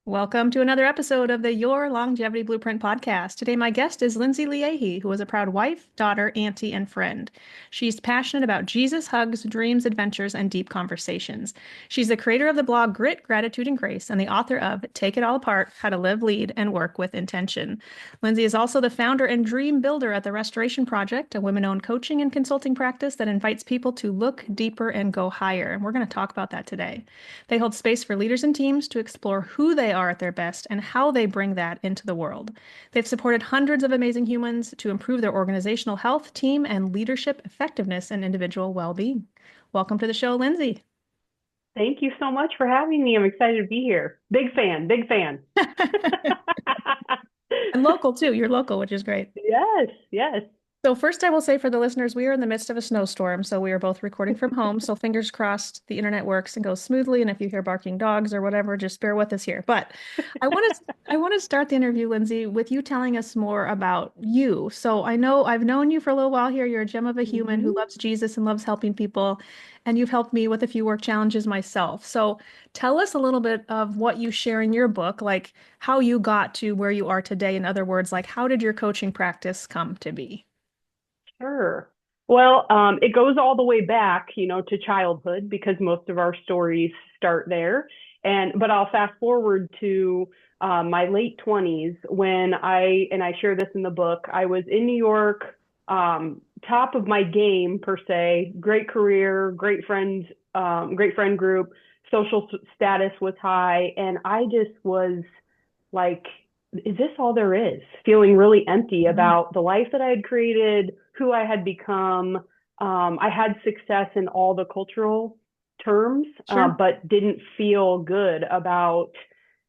Welcome to another episode of the Your Longevity Blueprint podcast. Today, my guest is Lindsay Leahy, who is a proud wife, daughter, auntie, and friend. She's passionate about Jesus, hugs, dreams, adventures, and deep conversations. She's the creator of the blog Grit, Gratitude, and Grace and the author of Take It All Apart: How to Live, Lead, and Work with Intention. Lindsay is also the founder and dream builder at the Restoration Project, a women-owned coaching and consulting practice that invites people to look deeper and go higher. And we're going to talk about that today. They hold space for leaders and teams to explore who they are at their best and how they bring that into the world. They've supported hundreds of amazing humans to improve their organizational health, team, and leadership effectiveness and individual well-being. Welcome to the show, Lindsay. Thank you so much for having me. I'm excited to be here. Big fan, big fan. And local too. You're local, which is great. Yes, yes. So first, I will say for the listeners, we are in the midst of a snowstorm, so we are both recording from home. So fingers crossed the internet works and goes smoothly. And if you hear barking dogs or whatever, just bear with us here. But I want to start the interview, Lindsay, with you telling us more about you. So I know I've known you for a little while here. You're a gem of a human who Mhm. loves Jesus and loves helping people, and you've helped me with a few work challenges myself. So tell us a little bit of what you share in your book, like how you got to where you are today. In other words, like how did your coaching practice come to be? Sure. Well, it goes all the way back, to childhood because most of our stories start there. But I'll fast forward to my late 20s when I share this in the book. I was in New York, top of my game per se, great career, great friend group, social status was high, and I just was like, is this all there is? Feeling really empty Mhm. about the life that I had created, who I had become. I had success in all the cultural terms, Sure. but didn't feel good about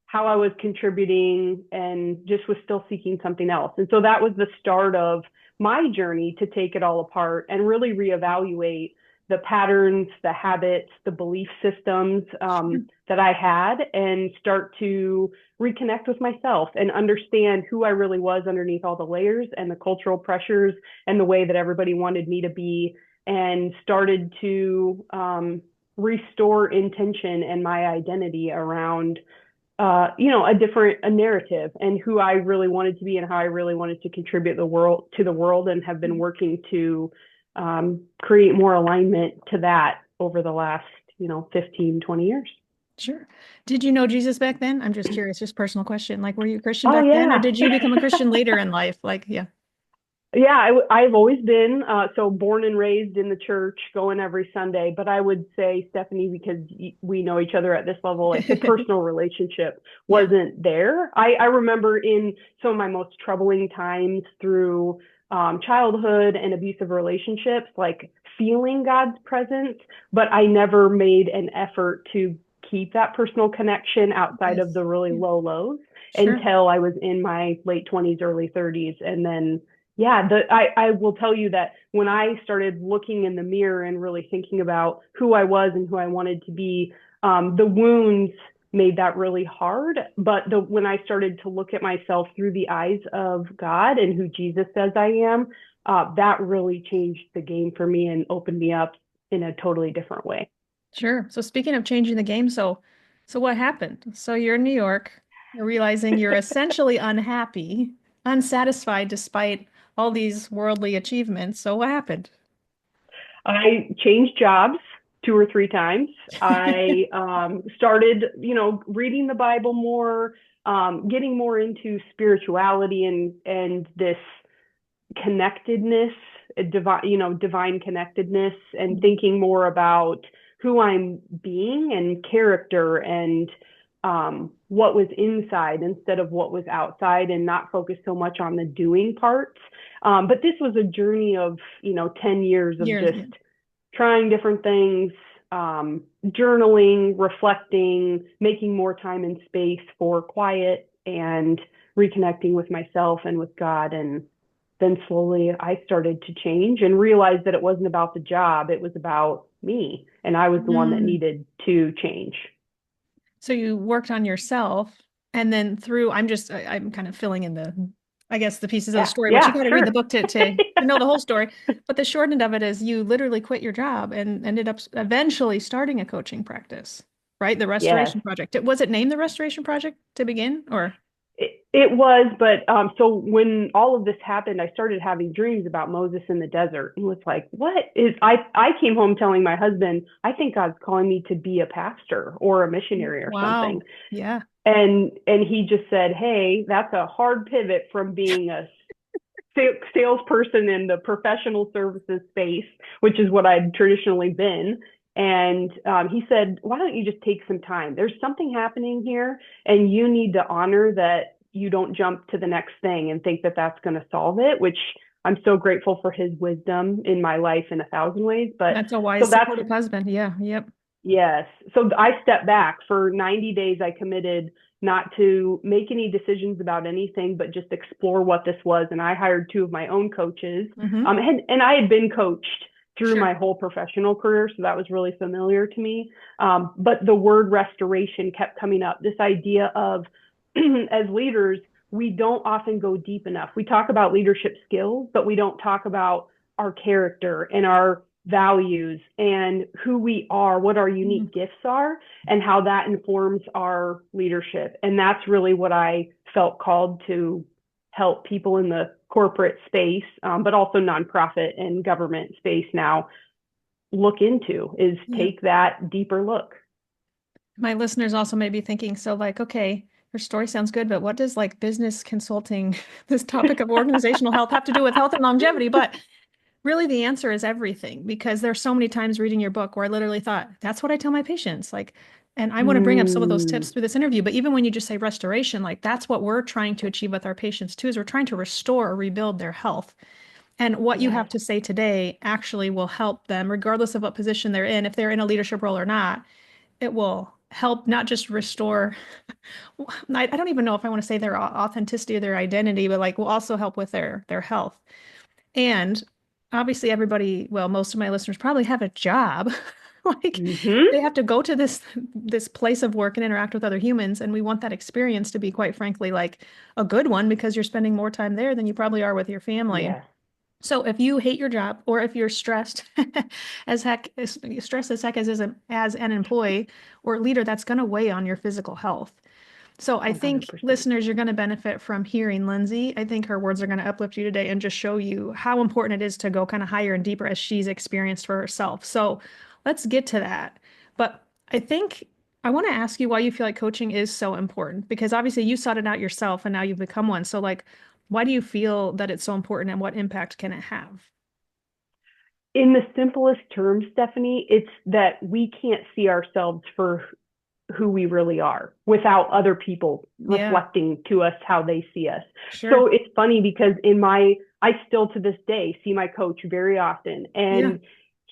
how I was contributing and just was still seeking something else. And so that was the start of my journey to take it all apart and really reevaluate the patterns, the habits, the belief systems Sure. that I had and start to reconnect with myself and understand who I really was underneath all the layers and the cultural pressures and the way that everybody wanted me to be, and started to restore intention and my identity around a narrative and who I really wanted to be and how I really wanted to contribute the world, and have been working to create more alignment to that over the last 15, 20 years. Sure. Did you know Jesus back then? I'm just curious, just personal question. Like, were you a Christian Oh back then, or yeah. did you become a Christian later in life? Like, yeah. Yeah, I've always been so born and raised in the church, going every Sunday. But I would say, Stephanie, because we know each other at this level, like the personal relationship Yeah. wasn't there. I remember in some of my most troubling times through childhood and abusive relationships, like feeling God's presence, but I never made an effort to keep that personal connection outside of Yes. the really Yeah. low lows Sure. until I was in my late 20s, early 30s, and then yeah, I will tell you that when I started looking in the mirror and really thinking about who I was and who I wanted to be, the wounds made that really hard. But when I started to look at myself through the eyes of God and who Jesus says I am, that really changed the game for me and opened me up in a totally different way. Sure. So speaking of changing the game, so what happened? So you're in New York, you're realizing you're essentially unhappy, unsatisfied despite all these worldly achievements. So what happened? I changed jobs two or three times. I started, reading the Bible more, getting more into spirituality and this connectedness, divine connectedness, and thinking more about who I'm being and character and what was inside instead of what was outside, and not focus so much on the doing parts. But this was a journey of 10 years of Years. just Yeah. trying different things, journaling, reflecting, making more time and space for quiet and reconnecting with myself and with God. And then slowly I started to change and realize that it wasn't about the job, it was about me. And I was the one that Mm. needed to change. So you worked on yourself, and then through, I'm kind of filling in I guess, the pieces of the Yeah, story, but you yeah, got to read the sure. book to know the whole story. But the short end of it is you literally quit your job and ended up eventually starting a coaching practice. right? The Yes. Restoration Project. Was it named the Restoration Project to begin, or? It was, but so when all of this happened, I started having dreams about Moses in the desert and was like, what is, I came home telling my husband, I think God's calling me to be a pastor or a missionary or something. Wow. Yeah. And he just said, hey, that's a hard pivot from being a salesperson in the professional services space, which is what I'd traditionally been. And he said, why don't you just take some time? There's something happening here, and you need to honor that you don't jump to the next thing and think that that's going to solve it, which I'm so grateful for his wisdom in my life in 1,000 ways. But That's a so wise, that's, supportive husband. Yeah. Yep. yes. So I stepped back for 90 days. I committed not to make any decisions about anything, but just explore what this was. And I hired two of my own coaches. Mm-hmm. And I had been coached through Sure. my whole professional career, so that was really familiar to me. But the word restoration kept coming up. This idea of, as leaders, we don't often go deep enough. We talk about leadership skills, but we don't talk about our character and our values and who we are, what our Mm-hmm. unique gifts are, and how that informs our leadership. And that's really what I felt called to help people in the corporate space, but also nonprofit and government space now look into, is Yeah. take that deeper look. My listeners also may be thinking, so like, okay, your story sounds good, but what does like business consulting, this topic of organizational health have to do with health and longevity? But really, the answer is everything, because there's so many times reading your book where I literally thought, that's what I tell my patients. Like, and I want to bring up some of those Mm, tips through this interview. But even when you just say restoration, like that's what we're trying to achieve with our patients too, is we're trying to restore or rebuild their health. And what you have yes. to say today actually will help them, regardless of what position they're in, if they're in a leadership role or not. It will help not just restore, I don't even know if I want to say their authenticity or their identity, but like will also help with their health. And obviously everybody, well, most of my listeners probably have a job. Like Mm-hmm. they have to go to this place of work and interact with other humans, and we want that experience to be, quite frankly, like a good one because you're spending more time there than you probably are with your family. Yes. So if you hate your job or if you're stressed as heck, stressed as heck as an employee or leader, that's going to weigh on your physical health. So I think 100%. listeners, you're going to benefit from hearing Lindsay. I think her words are going to uplift you today and just show you how important it is to go kind of higher and deeper as she's experienced for herself. So let's get to that. But I think I want to ask you why you feel like coaching is so important, because obviously you sought it out yourself and now you've become one. So like, why do you feel that it's so important and what impact can it have? In the simplest terms, Stephanie, it's that we can't see ourselves for who we really are without other people Yeah, reflecting to us how they see us. So sure. it's funny because I still to this day see my coach very often, Yeah, and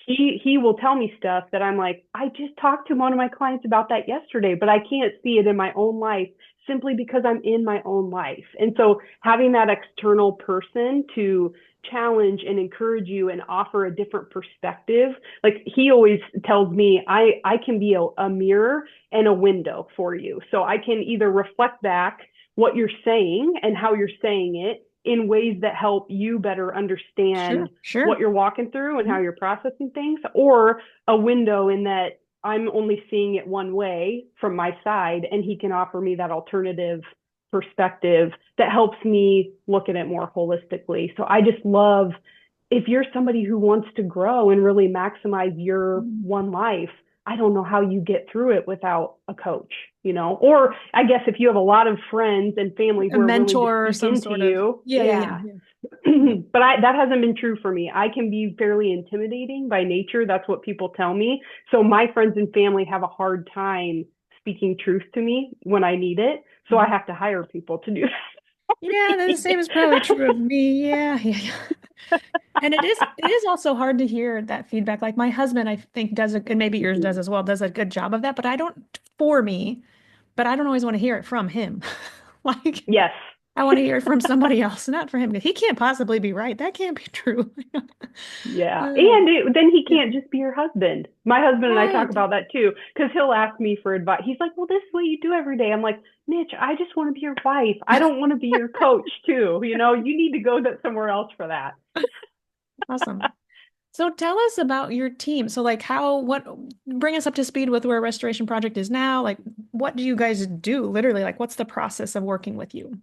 he will tell me stuff that I'm like, I just talked to one of my clients about that yesterday, but I can't see it in my own life simply because I'm in my own life. And so having that external person to challenge and encourage you and offer a different perspective, like he always tells me, I can be a mirror and a window for you. So I can either reflect back what you're saying and how you're saying it in ways that help you better sure, understand sure. what you're walking through and how Mhm. you're processing things, or a window in that I'm only seeing it one way from my side, and he can offer me that alternative perspective that helps me look at it more holistically. So I just love, if you're somebody who wants to grow and really maximize your one life, I don't know how you get through it without a coach, you know? Or I guess if you have a lot of friends and family A who are willing to mentor or speak some into sort of, you, yeah, yeah, yeah, yeah. yeah. Yep. But that hasn't been true for me. I can be fairly intimidating by nature. That's what people tell me. So my friends and family have a hard time speaking truth to me when I need it. So I Mhm. have to hire people to do Yeah, the that. same is probably true of me. Yeah, yeah, yeah. And it is also hard to hear that feedback. Like my husband, I think does a, and maybe yours does as well, does a good job of that, but I don't for me, but I don't always want to hear it from him. Like Yes. I want to hear it from somebody else, not for him. He can't possibly be right. That can't be true. Yeah. Uh, And then he yeah. can't just be your husband. My husband and I talk Right. about that too, because he'll ask me for advice. He's like, well, this is what you do every day. I'm like, Mitch, I just want to be your wife. I don't want to be your coach too. You know, you need to go somewhere else for that. Awesome. So tell us about your team. So like bring us up to speed with where Restoration Project is now. Like what do you guys do? Literally, like what's the process of working with you?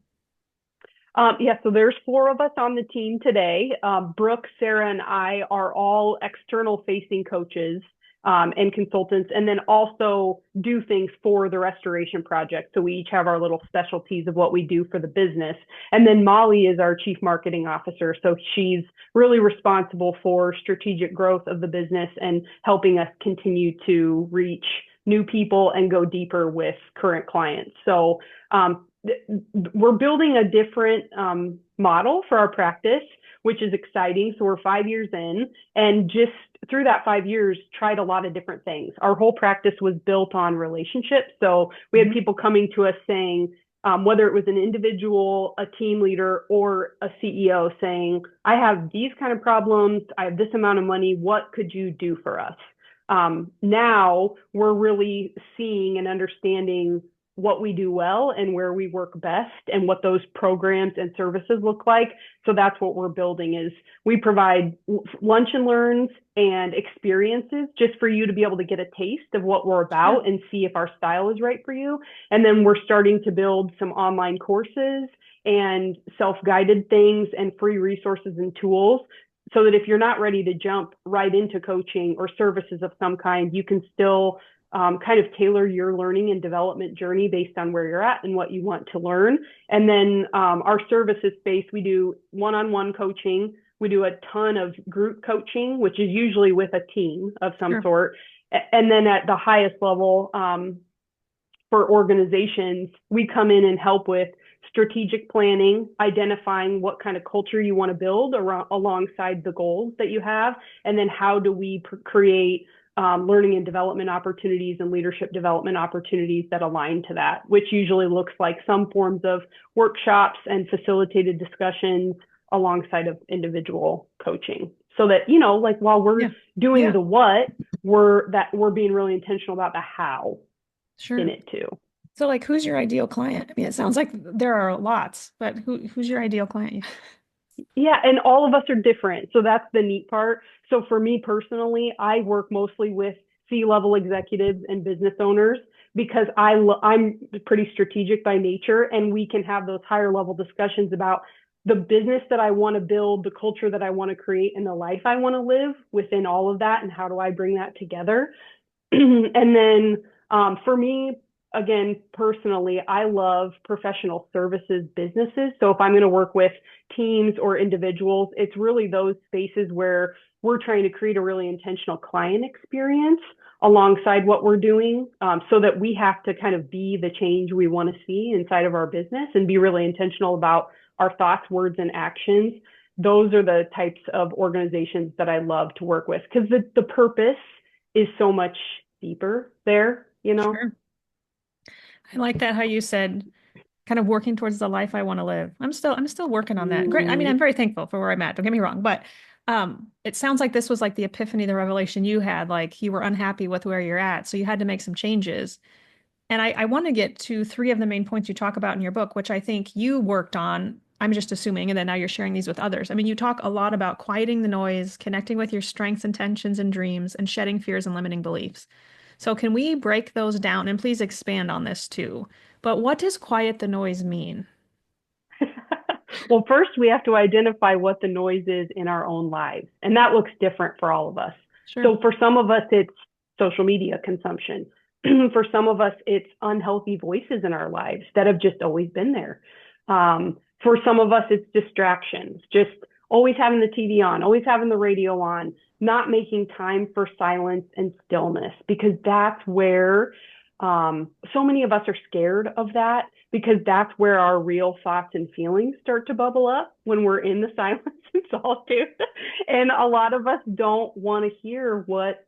Yeah, so there's four of us on the team today. Brooke, Sarah, and I are all external facing coaches and consultants, and then also do things for the restoration project. So we each have our little specialties of what we do for the business. And then Molly is our chief marketing officer. So she's really responsible for strategic growth of the business and helping us continue to reach new people and go deeper with current clients. So we're building a different model for our practice, which is exciting. So we're 5 years in, and just through that 5 years, tried a lot of different things. Our whole practice was built on relationships. So we had Mhm. people coming to us saying, whether it was an individual, a team leader, or a CEO saying, I have these kind of problems, I have this amount of money, what could you do for us? Now we're really seeing and understanding what we do well and where we work best and what those programs and services look like. So that's what we're building is we provide lunch and learns and experiences just for you to be able to get a taste of what we're Sure. about and see if our style is right for you. And then we're starting to build some online courses and self-guided things and free resources and tools so that if you're not ready to jump right into coaching or services of some kind, you can still kind of tailor your learning and development journey based on where you're at and what you want to learn. And then our services space, we do one-on-one coaching. We do a ton of group coaching, which is usually with a team of some Sure. sort. And then at the highest level, for organizations, we come in and help with strategic planning, identifying what kind of culture you want to build around, alongside the goals that you have, and then how do we create learning and development opportunities and leadership development opportunities that align to that, which usually looks like some forms of workshops and facilitated discussions alongside of individual coaching. So that, like while we're Yeah. doing Yeah. the what, we're being really intentional about the how in Sure. it too. So like who's your ideal client? I mean, it sounds like there are lots, but who's your ideal client? Yeah, and all of us are different. So that's the neat part. So for me personally, I work mostly with C-level executives and business owners because I'm pretty strategic by nature, and we can have those higher level discussions about the business that I want to build, the culture that I want to create, and the life I want to live within all of that, and how do I bring that together. And then for me, again, personally, I love professional services businesses. So if I'm going to work with teams or individuals, it's really those spaces where we're trying to create a really intentional client experience alongside what we're doing, so that we have to kind of be the change we want to see inside of our business and be really intentional about our thoughts, words, and actions. Those are the types of organizations that I love to work with because the purpose is so much deeper there. Sure. I like that how you said kind of working towards the life I want to live. I'm still working on that. Great. I mean, Mm, I'm very thankful for where I'm at. Don't get me wrong, but it sounds like this was like the epiphany, the revelation you had, like you were unhappy with where you're at, so you had to make some changes. And I want to get to three of the main points you talk about in your book, which I think you worked on. I'm just assuming, and then now you're sharing these with others. I mean, you talk a lot about quieting the noise, connecting with your strengths, intentions, and dreams, and shedding fears and limiting beliefs. So, can we break those down? And please expand on this too. But what does quiet the noise mean? well, first we have to identify what the noise is in our own lives, and that looks different for all of us. Sure. So for some of us, it's social media consumption. For some of us, it's unhealthy voices in our lives that have just always been there. For some of us, it's distractions, just always having the TV on, always having the radio on, not making time for silence and stillness, because that's where so many of us are scared of that because that's where our real thoughts and feelings start to bubble up when we're in the silence and solitude. And a lot of us don't want to hear what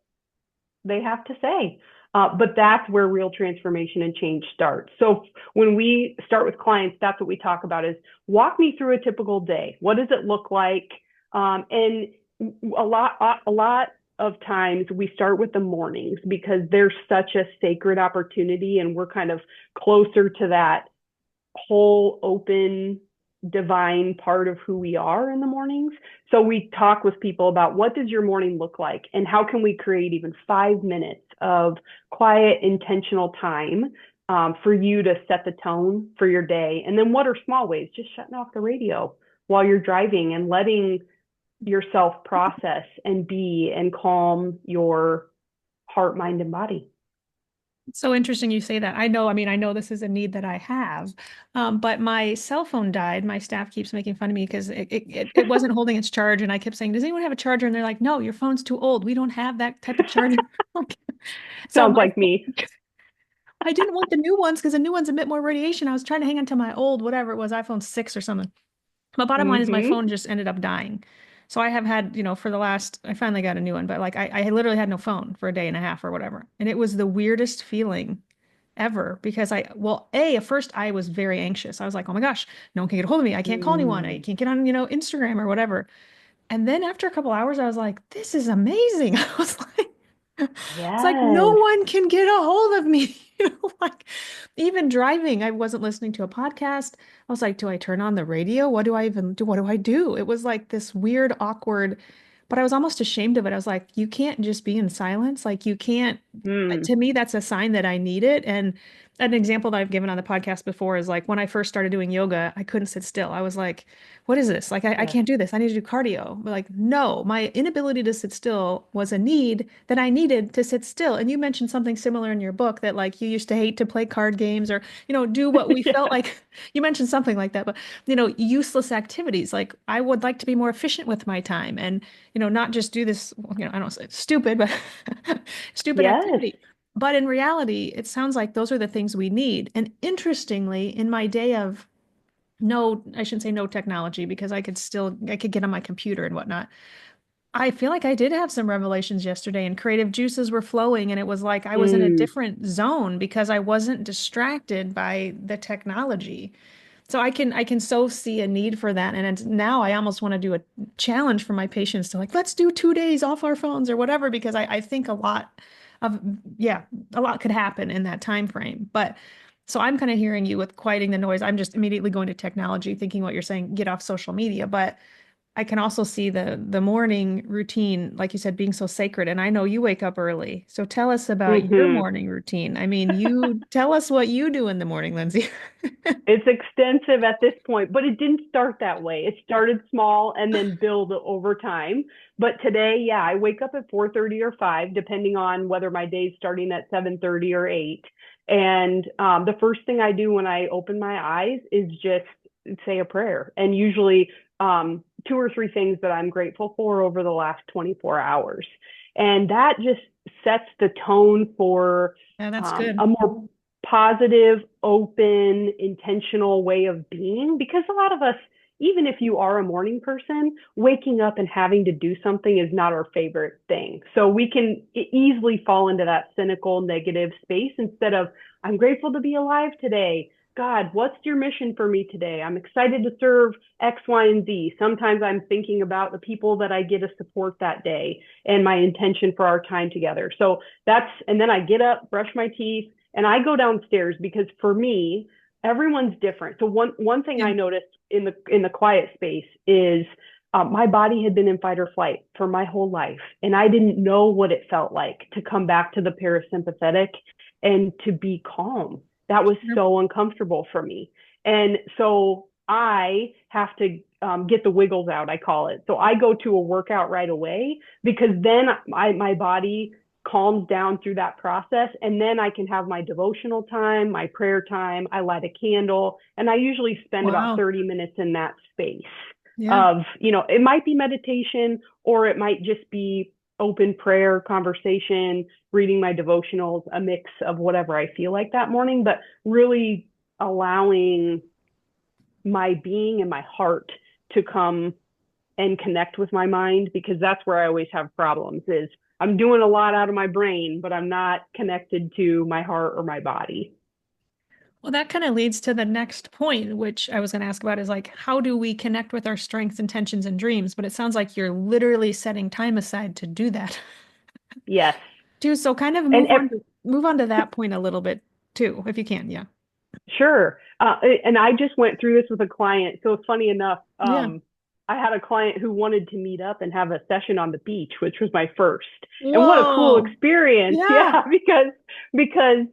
they have to say. But that's where real transformation and change starts. So when we start with clients, that's what we talk about is walk me through a typical day. What does it look like? And a lot of times we start with the mornings because there's such a sacred opportunity and we're kind of closer to that whole open divine part of who we are in the mornings. So we talk with people about what does your morning look like and how can we create even 5 minutes of quiet, intentional time for you to set the tone for your day. And then what are small ways? Just shutting off the radio while you're driving and letting yourself process and be and calm your heart, mind, and body. So interesting you say that. I know this is a need that I have, but my cell phone died. My staff keeps making fun of me because it wasn't holding its charge. And I kept saying, does anyone have a charger? And they're like, no, your phone's too old. We don't have that type of charger. So Sounds like me. I didn't want the new ones because the new ones emit more radiation. I was trying to hang on to my old, whatever it was, iPhone 6 or something. But bottom line is my Mm-hmm. phone just ended up dying. So I have had, for the last, I finally got a new one, but like I literally had no phone for a day and a half or whatever. And it was the weirdest feeling ever because at first I was very anxious. I was like, oh my gosh, no one can get a hold of me. I can't call anyone. I Mm. can't get on, Instagram or whatever. And then after a couple hours, I was like, this is amazing. I was like, it's like no Yes. one can get a hold of me. Like even driving, I wasn't listening to a podcast. I was like, do I turn on the radio? What do I even do? What do I do? It was like this weird, awkward, but I was almost ashamed of it. I was like, you can't just be in silence. Like you can't, Mm. to me, that's a sign that I need it. And an example that I've given on the podcast before is like when I first started doing yoga, I couldn't sit still. I was like, what is this? Like, I Yes. can't do this. I need to do cardio. But like, no, my inability to sit still was a need that I needed to sit still. And you mentioned something similar in your book that like you used to hate to play card games or, do what we felt Yeah. like you mentioned something like that, but useless activities. Like I would like to be more efficient with my time and, not just do this, I don't say stupid, but stupid Yes. activity. But in reality, it sounds like those are the things we need. And interestingly, in my day of no, I shouldn't say no technology because I could get on my computer and whatnot. I feel like I did have some revelations yesterday and creative juices were flowing and it was like I was in a Mm. different zone because I wasn't distracted by the technology. So I can so see a need for that. And now I almost want to do a challenge for my patients to like, let's do 2 days off our phones or whatever, because I think of, yeah, a lot could happen in that time frame. But so I'm kind of hearing you with quieting the noise. I'm just immediately going to technology, thinking what you're saying, get off social media. But I can also see the morning routine, like you said, being so sacred. And I know you wake up early. So tell us about your Mm-hmm. morning routine. I mean, you tell us what you do in the morning, Lindsay. It's extensive at this point, but it didn't start that way. It started small and then build over time. But today, yeah, I wake up at 4:30 or 5, depending on whether my day's starting at 7:30 or 8. And the first thing I do when I open my eyes is just say a prayer, and usually two or three things that I'm grateful for over the last 24 hours. And that just sets the tone for Yeah, that's good. a more positive, open, intentional way of being. Because a lot of us, even if you are a morning person, waking up and having to do something is not our favorite thing. So we can easily fall into that cynical, negative space instead of, I'm grateful to be alive today. God, what's your mission for me today? I'm excited to serve X, Y, and Z. Sometimes I'm thinking about the people that I get to support that day and my intention for our time together. So and then I get up, brush my teeth, and I go downstairs because for me, everyone's different. So one thing Yeah. I noticed in the quiet space is my body had been in fight or flight for my whole life, and I didn't know what it felt like to come back to the parasympathetic and to be calm. That was Yep. so uncomfortable for me, and so I have to get the wiggles out. I call it. So I go to a workout right away because then my body calms down through that process. And then I can have my devotional time, my prayer time. I light a candle, and I usually spend about Wow. 30 minutes in that space Yeah. of, it might be meditation or it might just be open prayer, conversation, reading my devotionals, a mix of whatever I feel like that morning, but really allowing my being and my heart to come and connect with my mind, because that's where I always have problems is I'm doing a lot out of my brain, but I'm not connected to my heart or my body. Well, that kind of leads to the next point, which I was going to ask about is like, how do we connect with our strengths, intentions, and dreams? But it sounds like you're literally setting time aside to do that. Yes. Too. So kind of And move on to that point a little bit too, if you can. Yeah. Sure. And I just went through this with a client. So funny enough, Yeah. I had a client who wanted to meet up and have a session on the beach, which was my first. And what a cool Whoa. experience. Yeah. Yeah, because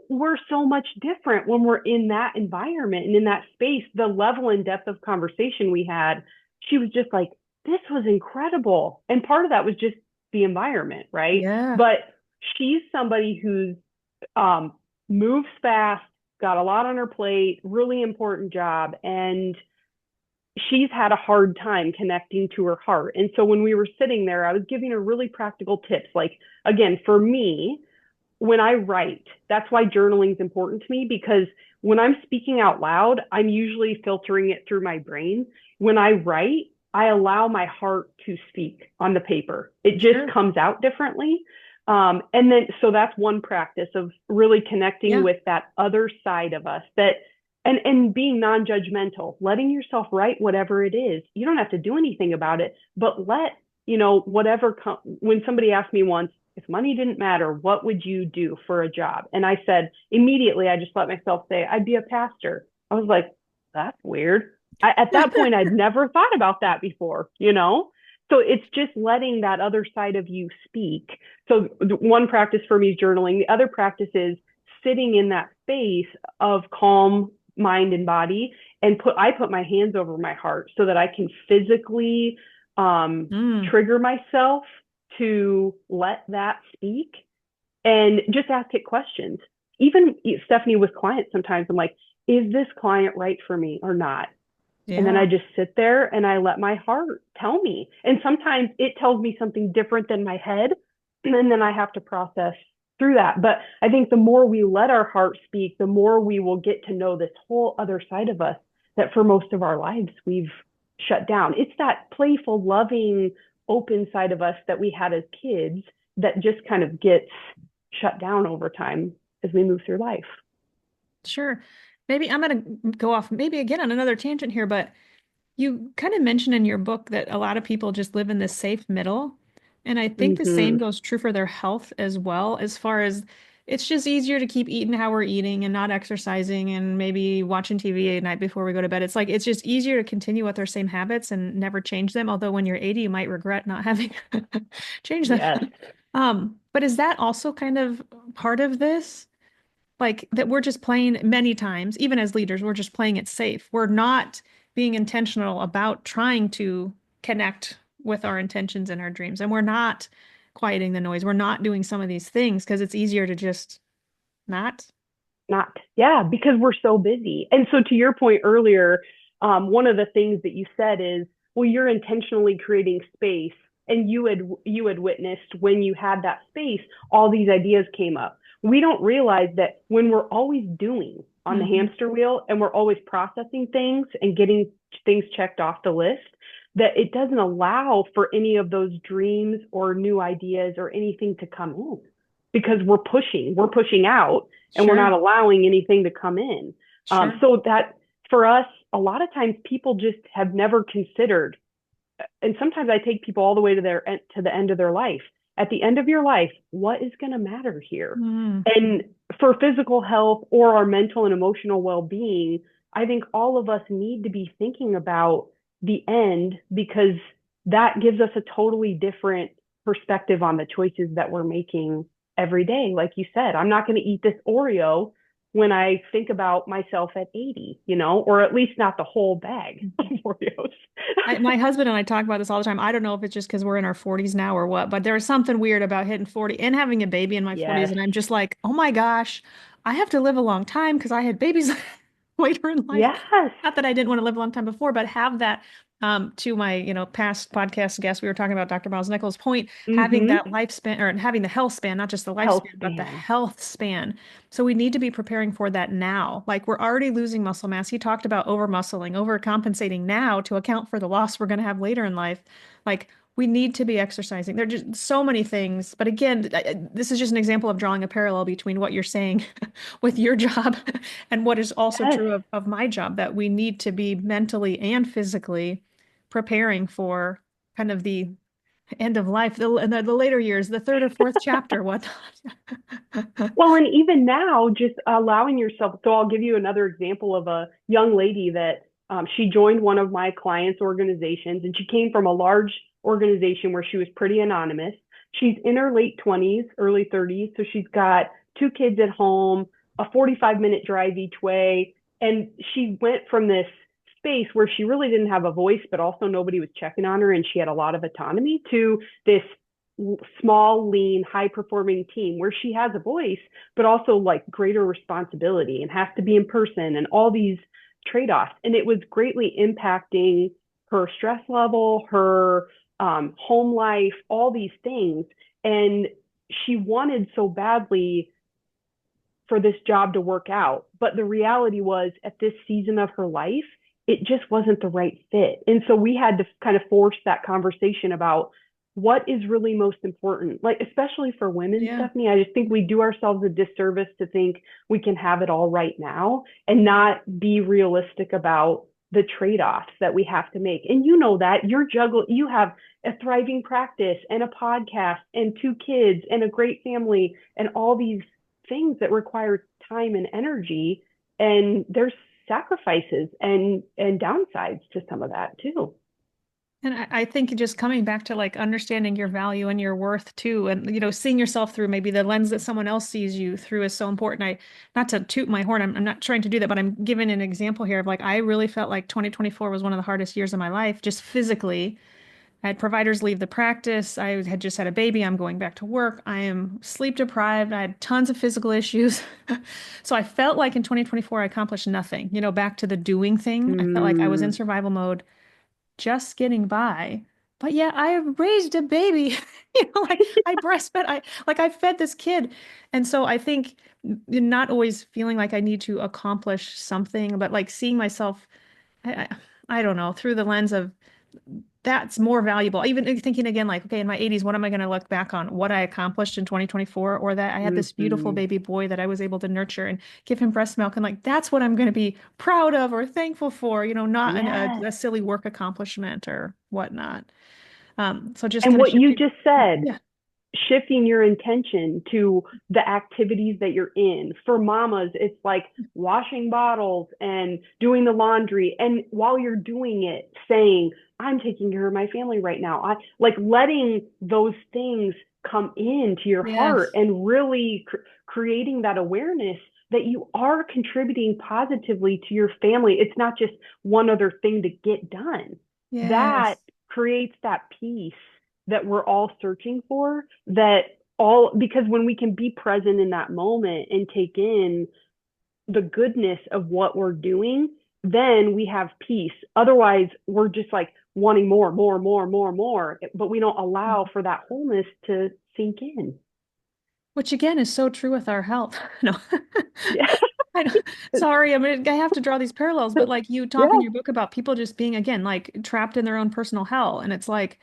we're so much different when we're in that environment and in that space. The level and depth of conversation we had, she was just like, this was incredible. And part of that was just the environment, right? Yeah. But she's somebody who's um, moves fast, got a lot on her plate, really important job, and she's had a hard time connecting to her heart. And so when we were sitting there, I was giving her really practical tips. Like, again, for me, when I write, that's why journaling is important to me because when I'm speaking out loud, I'm usually filtering it through my brain. When I write, I allow my heart to speak on the paper. It just Sure. comes out differently. And then, so that's one practice of really connecting Yeah. with that other side of us that, and being non-judgmental, letting yourself write whatever it is. You don't have to do anything about it, but whatever, when somebody asked me once, if money didn't matter, what would you do for a job? And I said, immediately, I just let myself say, I'd be a pastor. I was like, that's weird. At that point, I'd never thought about that before, you know? So it's just letting that other side of you speak. So one practice for me is journaling. The other practice is sitting in that space of calm mind and body and I put my hands over my heart so that I can physically Mm. trigger myself to let that speak and just ask it questions. Even Stephanie with clients, sometimes I'm like, is this client right for me or not? And then I Yeah. just sit there and I let my heart tell me. And sometimes it tells me something different than my head. And then I have to process through that. But I think the more we let our heart speak, the more we will get to know this whole other side of us that for most of our lives we've shut down. It's that playful, loving, open side of us that we had as kids that just kind of gets shut down over time as we move through life. Sure. Maybe I'm going to go off maybe again on another tangent here, but you kind of mentioned in your book that a lot of people just live in this safe middle. And I think the same Mm-hmm. goes true for their health as well, as far as it's just easier to keep eating how we're eating and not exercising and maybe watching TV at night before we go to bed. It's like it's just easier to continue with our same habits and never change them. Although when you're 80, you might regret not having changed them. Yes. But is that also kind of part of this? Like that we're just playing many times, even as leaders, we're just playing it safe. We're not being intentional about trying to connect with our intentions and our dreams. And we're not quieting the noise. We're not doing some of these things because it's easier to just not. Not. Yeah, because we're so busy. And so to your point earlier, one of the things that you said is, well, you're intentionally creating space, and you had witnessed when you had that space, all these ideas came up. We don't realize that when we're always doing on the Hmm. hamster wheel and we're always processing things and getting things checked off the list, that it doesn't allow for any of those dreams or new ideas or anything to come in because we're pushing out and we're not Sure, allowing anything to come in. sure. So that for us, a lot of times people just have never considered, and sometimes I take people all the way to the end of their life. At the end of your life, what is going to matter here? Mm, And for physical health or our mental and emotional well-being, I think all of us need to be thinking about the end because that gives us a totally different perspective on the choices that we're making every day. Like you said, I'm not going to eat this Oreo when I think about myself at 80, or at least not the whole bag of Oreos. my husband and I talk about this all the time. I don't know if it's just because we're in our 40s now or what, but there's something weird about hitting 40 and having a baby in my 40s. Yes. And I'm just like, oh my gosh, I have to live a long time because I had babies later in life. Yes. Not that I didn't want to live a long time before, but have that to my, past podcast guest, we were talking about Dr. Miles Nichols' point, having Mm-hmm. that lifespan or having the health span, not just the Health lifespan, but the span. health span. So we need to be preparing for that now. Like we're already losing muscle mass. He talked about over muscling, overcompensating now to account for the loss we're going to have later in life. Like we need to be exercising. There are just so many things. But again, this is just an example of drawing a parallel between what you're saying with your job and what is also Yes. true of my job, that we need to be mentally and physically preparing for kind of the End of life, the later years, the third or fourth chapter, whatnot. Well, and even now, just allowing yourself. So I'll give you another example of a young lady that she joined one of my clients' organizations, and she came from a large organization where she was pretty anonymous. She's in her late 20s, early 30s. So she's got two kids at home, a 45-minute drive each way. And she went from this space where she really didn't have a voice, but also nobody was checking on her, and she had a lot of autonomy, to this small, lean, high performing team where she has a voice, but also like greater responsibility and has to be in person and all these trade offs. And it was greatly impacting her stress level, her home life, all these things. And she wanted so badly for this job to work out. But the reality was, at this season of her life, it just wasn't the right fit. And so we had to kind of force that conversation about what is really most important. Like, especially for women, Yeah. Stephanie, I just think we do ourselves a disservice to think we can have it all right now and not be realistic about the trade-offs that we have to make. And you know that you have a thriving practice and a podcast and two kids and a great family and all these things that require time and energy, and there's sacrifices and downsides to some of that too. And I think just coming back to like understanding your value and your worth too, and seeing yourself through maybe the lens that someone else sees you through is so important. Not to toot my horn, I'm not trying to do that, but I'm giving an example here of like I really felt like 2024 was one of the hardest years of my life, just physically. I had providers leave the practice. I had just had a baby. I'm going back to work. I am sleep deprived. I had tons of physical issues. So I felt like in 2024, I accomplished nothing, back to the doing thing. I felt like I was in Mm, survival mode, just getting by. But yeah, I raised a baby. Like I breastfed, I fed this kid. And so I think not always feeling like I need to accomplish something, but like seeing myself, I, I, I don't know, through the lens of that's more valuable. Even thinking again, like, okay, in my 80s, what am I going to look back on? What I accomplished in 2024, or that I had this beautiful mhm. baby boy that I was able to nurture and give him breast milk. And like, that's what I'm going to be proud of or thankful for, not Yes. a silly work accomplishment or whatnot. So just And kind of what you shifting. just said, Yeah. shifting your intention to the activities that you're in. For mamas, it's like washing bottles and doing the laundry. And while you're doing it, saying, I'm taking care of my family right now. I like letting those things come into your heart Yes. and really creating that awareness that you are contributing positively to your family. It's not just one other thing to get done. That Yes. creates that peace that we're all searching for, that all, because when we can be present in that moment and take in the goodness of what we're doing, then we have peace. Otherwise, we're just like wanting more, more, more, more, more, but we don't allow for that wholeness to sink in. Which again is so true with our health. No. Yeah. I don't, sorry, I mean, I have to draw these parallels, but like you talk in Yeah. your book about people just being, again, like trapped in their own personal hell. And it's like,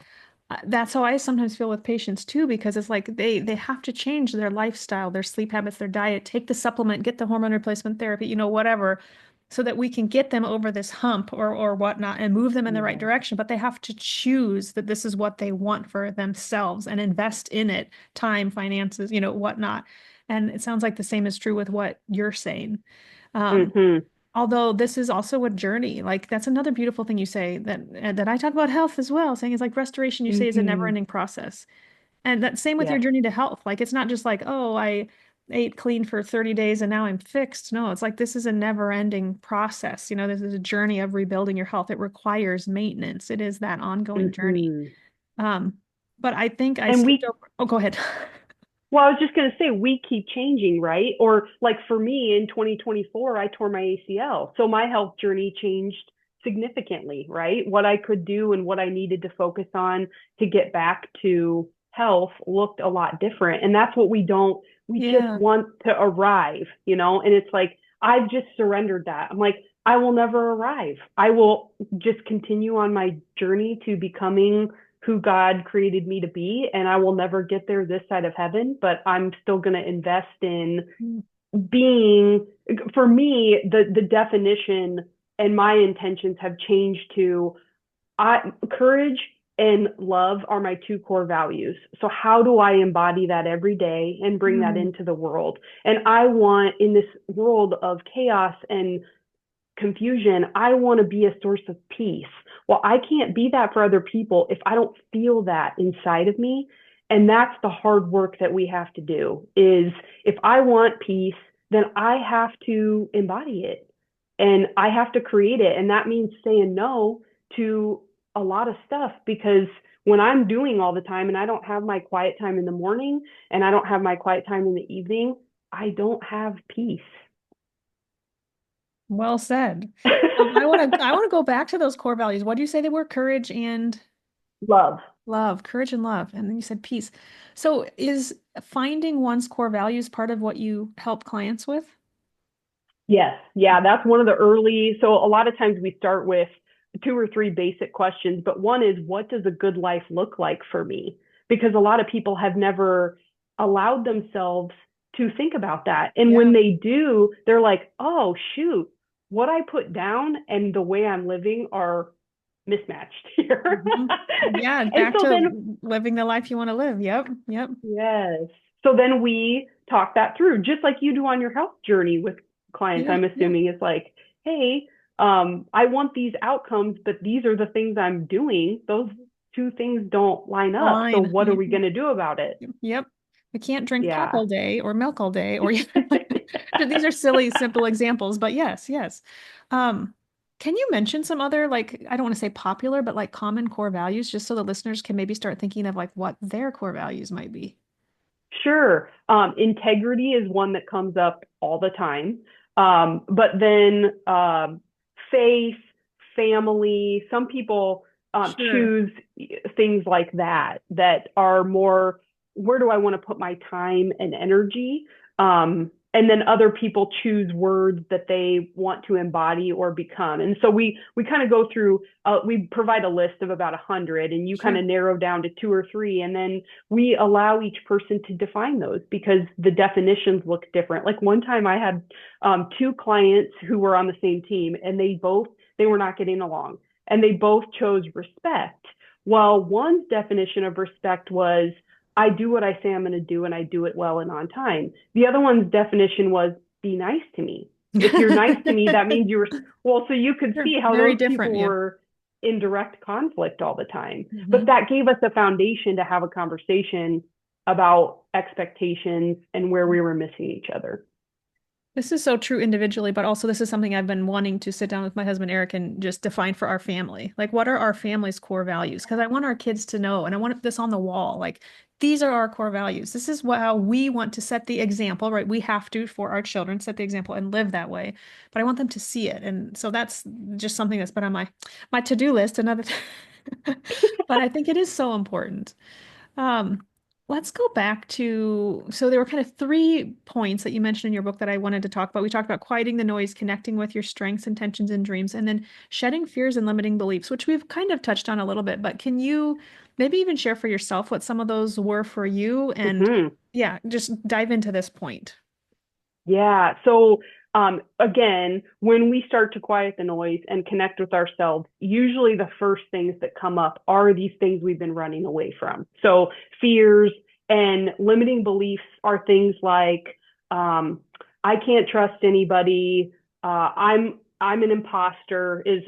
that's how I sometimes feel with patients too, because it's like they have to change their lifestyle, their sleep habits, their diet, take the supplement, get the hormone replacement therapy, whatever, so that we can get them over this hump or whatnot and move them in the right Yeah. direction. But they have to choose that this is what they want for themselves and invest in it, time, finances, whatnot. And it sounds like the same is true with what you're saying. Um, Mm-hmm. Although this is also a journey. Like that's another beautiful thing you say that I talk about health as well, saying is like restoration you say is a Mm-hmm. never-ending process. And that same with your Yes. journey to health. Like it's not just like, oh, I ate clean for 30 days and now I'm fixed. No, it's like this is a never-ending process. This is a journey of rebuilding your health. It requires maintenance. It is that ongoing journey. Mm-hmm. Um, but I think I And skipped we over. Oh, go ahead. Well, I was just going to say, we keep changing, right? Or like for me in 2024, I tore my ACL. So my health journey changed significantly, right? What I could do and what I needed to focus on to get back to health looked a lot different. And that's what we just Yeah. want to arrive, And it's like, I've just surrendered that. I'm like, I will never arrive. I will just continue on my journey to becoming who God created me to be, and I will never get there this side of heaven, but I'm still going to invest in being, for me, the definition and my intentions have changed to courage and love are my two core values. So how do I embody that every day and bring that Mm. into the world? And I want, in this world of chaos and confusion, I want to be a source of peace. Well, I can't be that for other people if I don't feel that inside of me. And that's the hard work that we have to do is if I want peace, then I have to embody it and I have to create it. And that means saying no to a lot of stuff because when I'm doing all the time and I don't have my quiet time in the morning and I don't have my quiet time in the evening, I don't have peace. Well said. I want to go back to those core values. What do you say they were? Courage and Love. love, courage and love. And then you said peace. So is finding one's core values part of what you help clients with? Yes. Yeah, that's one of the early. So a lot of times we start with two or three basic questions, but one is what does a good life look like for me? Because a lot of people have never allowed themselves to think about that. And when Yeah. they do, they're like, "Oh, shoot. What I put down and the way I'm living are mismatched here." Hmm. Yeah, And back so to then living the life you want to live. Yep. Yep. yes. So then we talk that through, just like you do on your health journey with clients. Yeah. I'm Yeah. assuming it's like, hey, I want these outcomes, but these are the things I'm doing. Those two things don't line up. So Align. what are Yep. we going to do about it? Yep. We can't drink pop Yeah. all day or milk all day or these are silly, simple examples, but yes, yes. Um, can you mention some other like I don't want to say popular, but like common core values, just so the listeners can maybe start thinking of like what their core values might be? Sure. Integrity is one that comes up all the time. But then faith, family, some people Sure. choose things like that that are more, where do I want to put my time and energy? And then other people choose words that they want to embody or become. And so we kind of go through, we provide a list of about 100 and you kind Sure. of narrow down to two or three. And then we allow each person to define those because the definitions look different. Like one time I had two clients who were on the same team and they were not getting along and they both chose respect. Well, one's definition of respect was I do what I say I'm going to do and I do it well and on time. The other one's definition was be nice to me. If you're nice to me, that means you're well, so you could Sure. see how Very those different. people Yeah. were in direct conflict all the time. But Hmm. that gave us a foundation to have a conversation about expectations and where we were missing each other. This is so true individually, but also this is something I've been wanting to sit down with my husband Eric and just define for our family. Like, what are our family's core values? Because I want our kids to know, and I want this on the wall. Like, these are our core values. This is how we want to set the example, right? We have to for our children set the example and live that way. But I want them to see it, and so that's just something that's been on my to-do list. Another, but I think it is so important. Um, let's go back to, so there were kind of three points that you mentioned in your book that I wanted to talk about. We talked about quieting the noise, connecting with your strengths, intentions, and dreams, and then shedding fears and limiting beliefs, which we've kind of touched on a little bit. But can you maybe even share for yourself what some of those were for you? And Mm-hmm. yeah, just dive into this point. Yeah. So, again, when we start to quiet the noise and connect with ourselves, usually the first things that come up are these things we've been running away from. So, fears and limiting beliefs are things like, I can't trust anybody. I'm an imposter is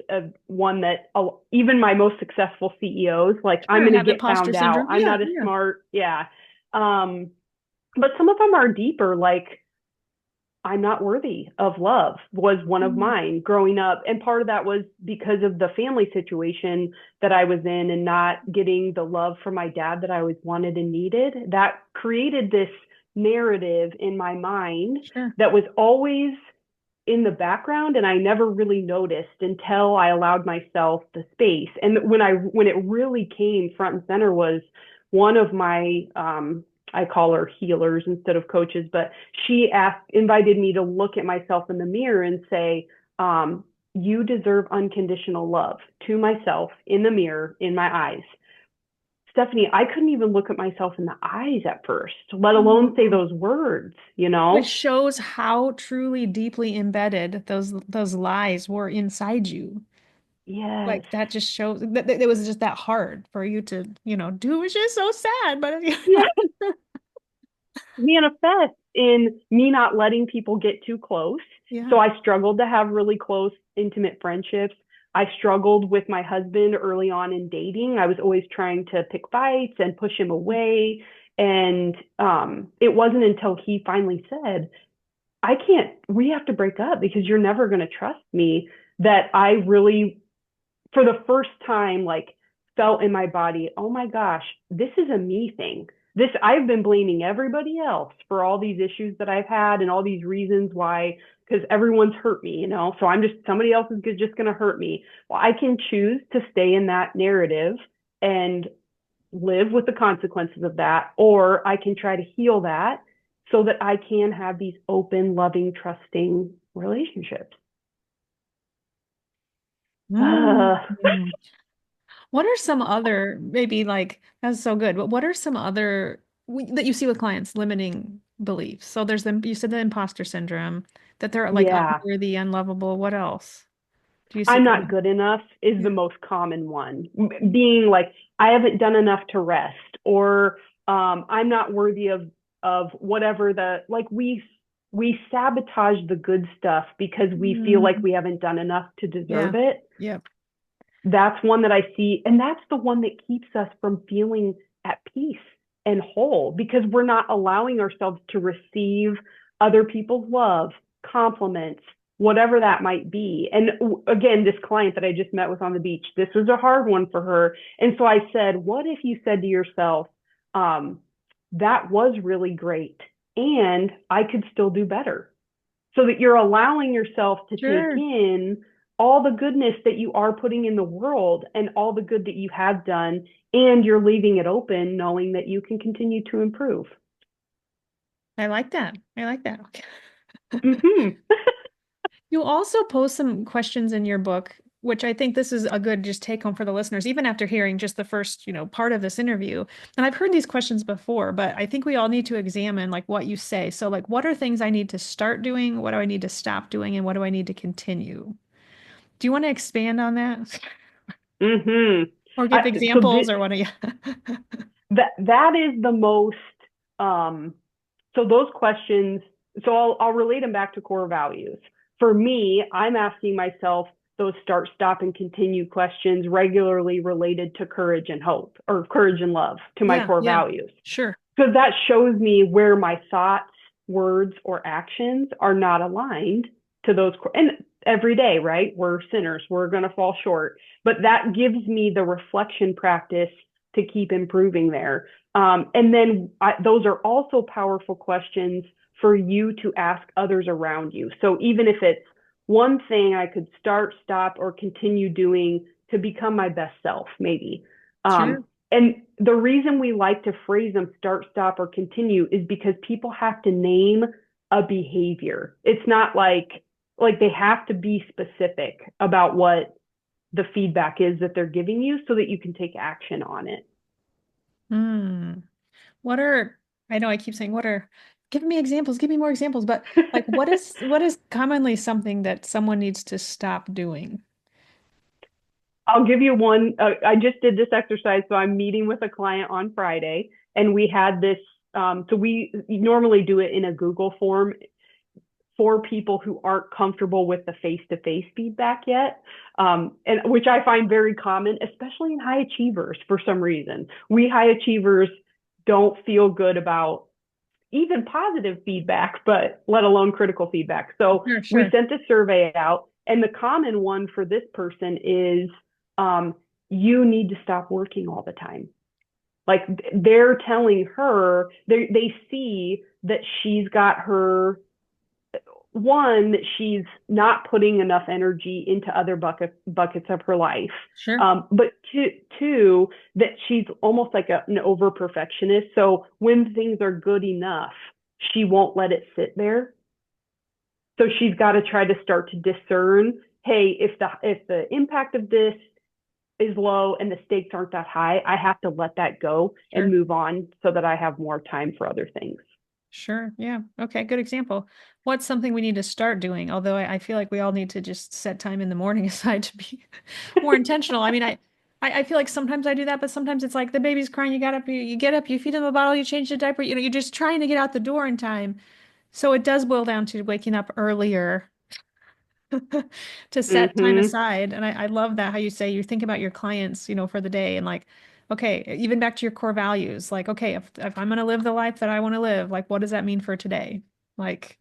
one that even my most successful CEOs like I'm Sure, going to have get imposter found out. syndrome. I'm Yeah, not as yeah. smart. Yeah. Um, but some of them are deeper, like I'm not worthy of love was one of Mhm. mine growing up. And part of that was because of the family situation that I was in and not getting the love from my dad that I always wanted and needed. That created this narrative in my mind Sure. that was always in the background and I never really noticed until I allowed myself the space. And when it really came front and center was one of my I call her healers instead of coaches, but invited me to look at myself in the mirror and say, you deserve unconditional love to myself in the mirror, in my eyes. Stephanie, I couldn't even look at myself in the eyes at first, let alone say Oh. those words, Which shows how truly deeply embedded those lies were inside you. Yes. Like that just shows that it was just that hard for you to, do, which is so sad, but Yeah. Manifest in me not letting people get too close. yeah. So I struggled to have really close, intimate friendships. I struggled with my husband early on in dating. I was always trying to pick fights and push him away. And it wasn't until he finally said, I can't, we have to break up because you're never going to trust me, that I really, for the first time, like felt in my body, oh my gosh, this is a me thing. This, I've been blaming everybody else for all these issues that I've had and all these reasons why, because everyone's hurt me, So I'm just, somebody else is just going to hurt me. Well, I can choose to stay in that narrative and live with the consequences of that, or I can try to heal that so that I can have these open, loving, trusting relationships. Mm. What are some other, maybe like, that's so good, but what are some other that you see with clients limiting beliefs? So there's them, you said the imposter syndrome, that they're like Yeah, unworthy, unlovable. What else do you see I'm not coming? good enough is the Yeah. most common one. Being like, I haven't done enough to rest, or I'm not worthy of whatever the, like, we sabotage the good stuff because we feel like Mm, we haven't done enough to yeah. deserve it. Yep. That's one that I see. And that's the one that keeps us from feeling at peace and whole, because we're not allowing ourselves to receive other people's love, compliments, whatever that might be. And again, this client that I just met with on the beach, this was a hard one for her. And so I said, what if you said to yourself, um, that was really great and I could still do better? So that you're allowing yourself to take Sure. in all the goodness that you are putting in the world and all the good that you have done, and you're leaving it open knowing that you can continue to improve. I like that. I like that. Mm-hmm. You also post some questions in your book, which I think this is a good just take home for the listeners, even after hearing just the first, part of this interview. And I've heard these questions before, but I think we all need to examine like what you say. So like, what are things I need to start doing? What do I need to stop doing? And what do I need to continue? Do you want to expand on that? Mm-hmm. Or I, give so examples or what do you? that is the most um, so those questions, so I'll relate them back to core values. For me, I'm asking myself those start, stop, and continue questions regularly related to courage and hope, or courage and love, to my Yeah, core yeah, values. sure. Because that shows me where my thoughts, words, or actions are not aligned to those. And every day, right? We're sinners, we're going to fall short. But that gives me the reflection practice to keep improving there. And then those are also powerful questions for you to ask others around you. So even if it's one thing I could start, stop, or continue doing to become my best self, maybe. Sure. And the reason we like to phrase them start, stop, or continue is because people have to name a behavior. It's not like they have to be specific about what the feedback is that they're giving you so that you can take action on it. Hmm. What are, I know I keep saying, give me examples, give me more examples, but like what is commonly something that someone needs to stop doing? I'll give you one. I just did this exercise. So I'm meeting with a client on Friday, and we had this. So we normally do it in a Google form for people who aren't comfortable with the face-to-face feedback yet, and which I find very common, especially in high achievers. For some reason, we high achievers don't feel good about even positive feedback, but let alone critical feedback. So Sure, we sure. sent a survey out, and the common one for this person is, um, you need to stop working all the time. Like they're telling her, they see that she's got her, one, that she's not putting enough energy into other buckets of her life. Sure. But two, that she's almost like an over perfectionist. So when things are good enough, she won't let it sit there. So she's got to try to start to discern, hey, if the impact of this is low and the stakes aren't that high, I have to let that go and Sure. move on so that I have more time for other things. Sure. Yeah. Okay. Good example. What's something we need to start doing? Although I feel like we all need to just set time in the morning aside to be more intentional. I mean, I feel like sometimes I do that, but sometimes it's like the baby's crying, you got up, you get up, you feed them a bottle, you change the diaper, you're just trying to get out the door in time. So it does boil down to waking up earlier to set time Mm-hmm. aside. And I love that how you say you think about your clients, for the day and like, okay, even back to your core values, like, okay, if I'm going to live the life that I want to live, like, what does that mean for today? Like,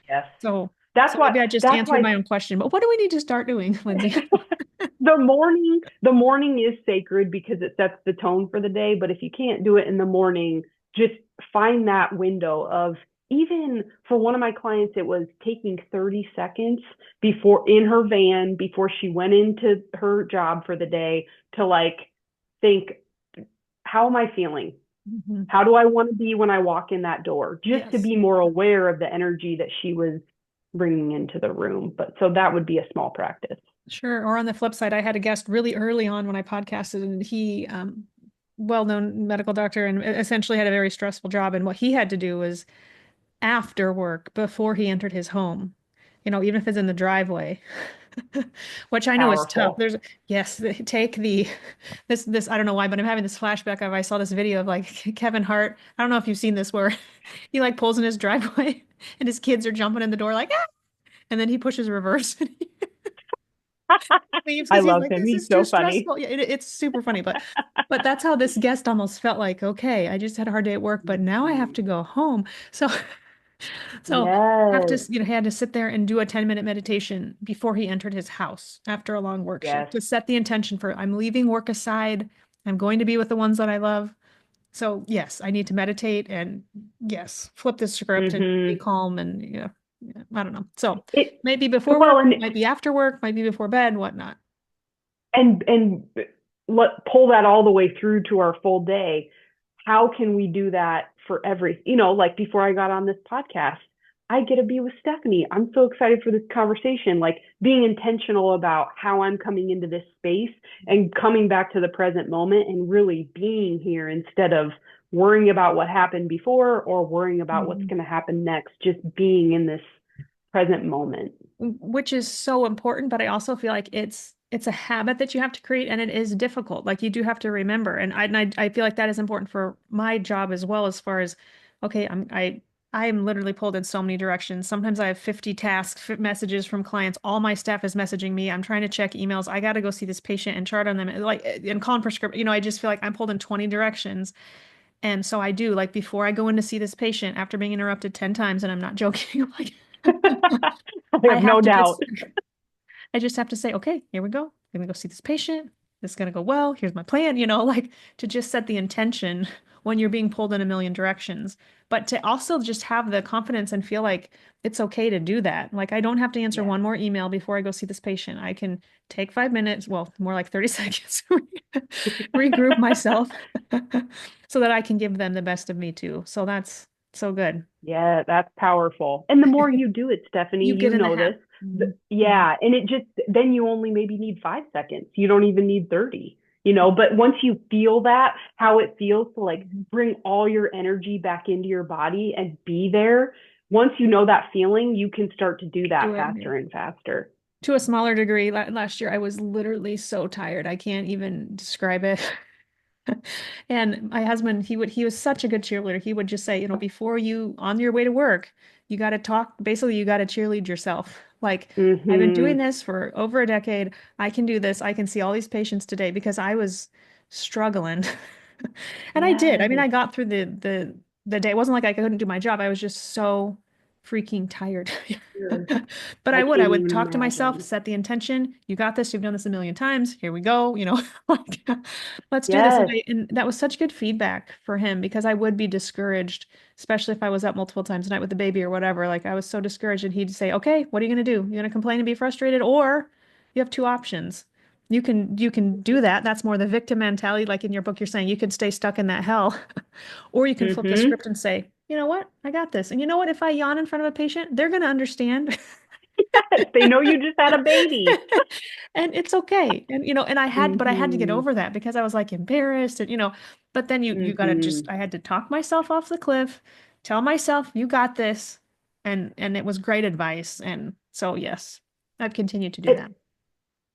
Yes. so, That's so why maybe I just that's answered why my own question, but what do we need to start doing, Lindsay? the morning is sacred because it sets the tone for the day. But if you can't do it in the morning, just find that window of, even for one of my clients, it was taking 30 seconds before in her van before she went into her job for the day to like think, how am I feeling? Mhm. How do I want to be when I walk in that door? Just to Yes, be more aware of the energy that she was bringing into the room. But so that would be a small practice. sure. Or on the flip side, I had a guest really early on when I podcasted, and he, well-known medical doctor, and essentially had a very stressful job. And what he had to do was after work, before he entered his home, even if it's in the driveway, which I know is tough. Powerful. Yes, take this, I don't know why, but I'm having this flashback of, I saw this video of like Kevin Hart. I don't know if you've seen this where he like pulls in his driveway and his kids are jumping in the door like, ah! And then he pushes reverse and he leaves I because he's love like, him. this He's is too so funny. stressful. Yeah, it's super funny, but that's how this guest almost felt like, okay, I just had a hard day at work, but now I have Mhm. to go home. So So have to, Yes. he had to sit there and do a 10-minute meditation before he entered his house after a long work shift Yes. to set the intention for I'm leaving work aside. I'm going to be with the ones that I love. So yes, I need to meditate and yes, flip the script and be Hmm. calm and yeah, I don't know. So It maybe before well, work, and might be after work, might be before bed, whatnot. and let pull that all the way through to our full day. How can we do that for like before I got on this podcast, I get to be with Stephanie. I'm so excited for this conversation, like being intentional about how I'm coming into this space and coming back to the present moment and really being here instead of worrying about what happened before or worrying about what's Mhm. going to happen next, just being in this present moment. Which is so important, but I also feel like it's a habit that you have to create and it is difficult. Like you do have to remember. And I feel like that is important for my job as well as far as okay, I am literally pulled in so many directions. Sometimes I have 50 tasks, messages from clients. All my staff is messaging me. I'm trying to check emails. I got to go see this patient and chart on them. Like and call and prescribe. I just feel like I'm pulled in 20 directions. And so I do, like before I go in to see this patient after being interrupted 10 times, and I'm not joking, like I I have have no to doubt. just I just have to say, okay, here we go. I'm gonna go see this patient. This is gonna go well. Here's my plan, like to just set the intention when you're being pulled in a million directions, but to also just have the confidence and feel like it's okay to do that. Like I don't have to answer Yes. one more email before I go see this patient. I can take 5 minutes, well, more like 30 seconds, regroup myself so that I can give them the best of me too. So that's so good. Yeah, that's powerful. And the more you do it, Stephanie, You get you in the know this. habit. Mhm. Mhm. Yeah, and it just then you only maybe need 5 seconds. You don't even need 30, but once you feel that, how it feels to like Mhm. bring all your energy back into your body and be there, once you know that feeling, you can start to do that Do it. Yeah. faster and faster. To a smaller degree, last year I was literally so tired. I can't even describe it. And my husband, he was such a good cheerleader. He would just say, before you on your way to work, you got to talk, basically you got to cheerlead yourself. Like, I've been doing Mhm. this for over a decade. I can do this. I can see all these patients today because I was struggling. And I did. I mean, Yes. I got through the day. It wasn't like I couldn't do my job. I was just so freaking tired. Sure. But I I can't would even talk to myself, imagine. set the intention. You got this. You've done this a million times. Here we go. Like, let's do this. And, Yes. and that was such good feedback for him because I would be discouraged, especially if I was up multiple times a night with the baby or whatever. Like I was so discouraged, and he'd say, "Okay, what are you going to do? You're going to complain and be frustrated, or you have two options. You can do that. That's more the victim mentality. Like in your book, you're saying you can stay stuck in that hell, or you can flip the Mhm. script and say, you know what? I got this. And you know what? If I yawn in front of a patient, they're going to understand." Yes, they know you just had a baby. And it's okay. And I had to get Mhm. over that because I was like embarrassed and but then you got to just Mhm. I had to talk myself off the cliff, tell myself, you got this. And it was great advice. And so, yes, I've continued to do that.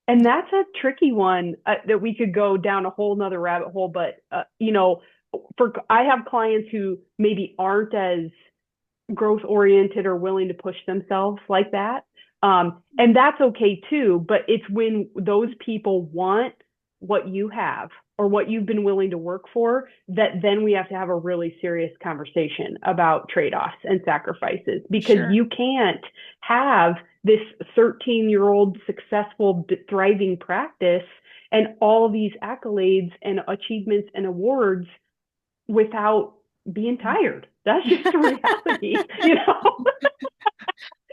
And that's a tricky one that we could go down a whole nother rabbit hole. But, for I have clients who maybe aren't as growth oriented or willing to push themselves like that. And that's okay too. But it's when those people want what you have or what you've been willing to work for that then we have to have a really serious conversation about trade-offs and sacrifices, because Sure. you can't have this 13-year-old successful thriving practice and all these accolades and achievements and awards without being tired. That's just a reality, you know?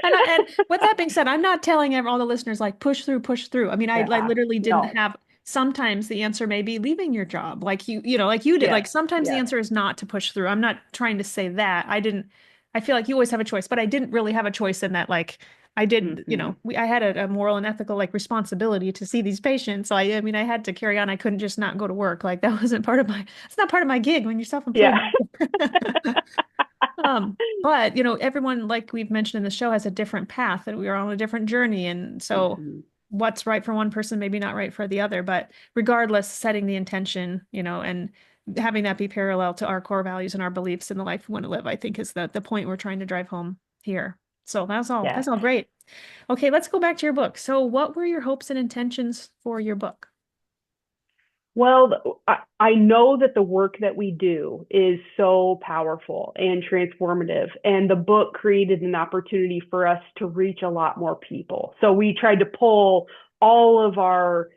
And with that being said, I'm not telling all the listeners like push through, push through. I mean, I Yeah, literally didn't no, have, sometimes the answer may be leaving your job. Like like you did. yes, Like sometimes the yes. answer is not to push through. I'm not trying to say that. I feel like you always have a choice, but I didn't really have a choice in that. Like I did, Mm-hmm. I had a moral and ethical like responsibility to see these patients. So I mean, I had to carry on. I couldn't just not go to work. Like that wasn't part of it's not part of my gig when you're self-employed. Yeah. But everyone, like we've mentioned in the show, has a different path and we are on a different journey. And so Mm-hmm. what's right for one person, maybe not right for the other. But regardless, setting the intention, and having that be parallel to our core values and our beliefs in the life we want to live, I think is the point we're trying to drive home here. So Yes. that's all great. Okay, let's go back to your book. So what were your hopes and intentions for your book? Well, I know that the work that we do is so powerful and transformative, and the book created an opportunity for us to reach a lot more people. So we tried to pull all of our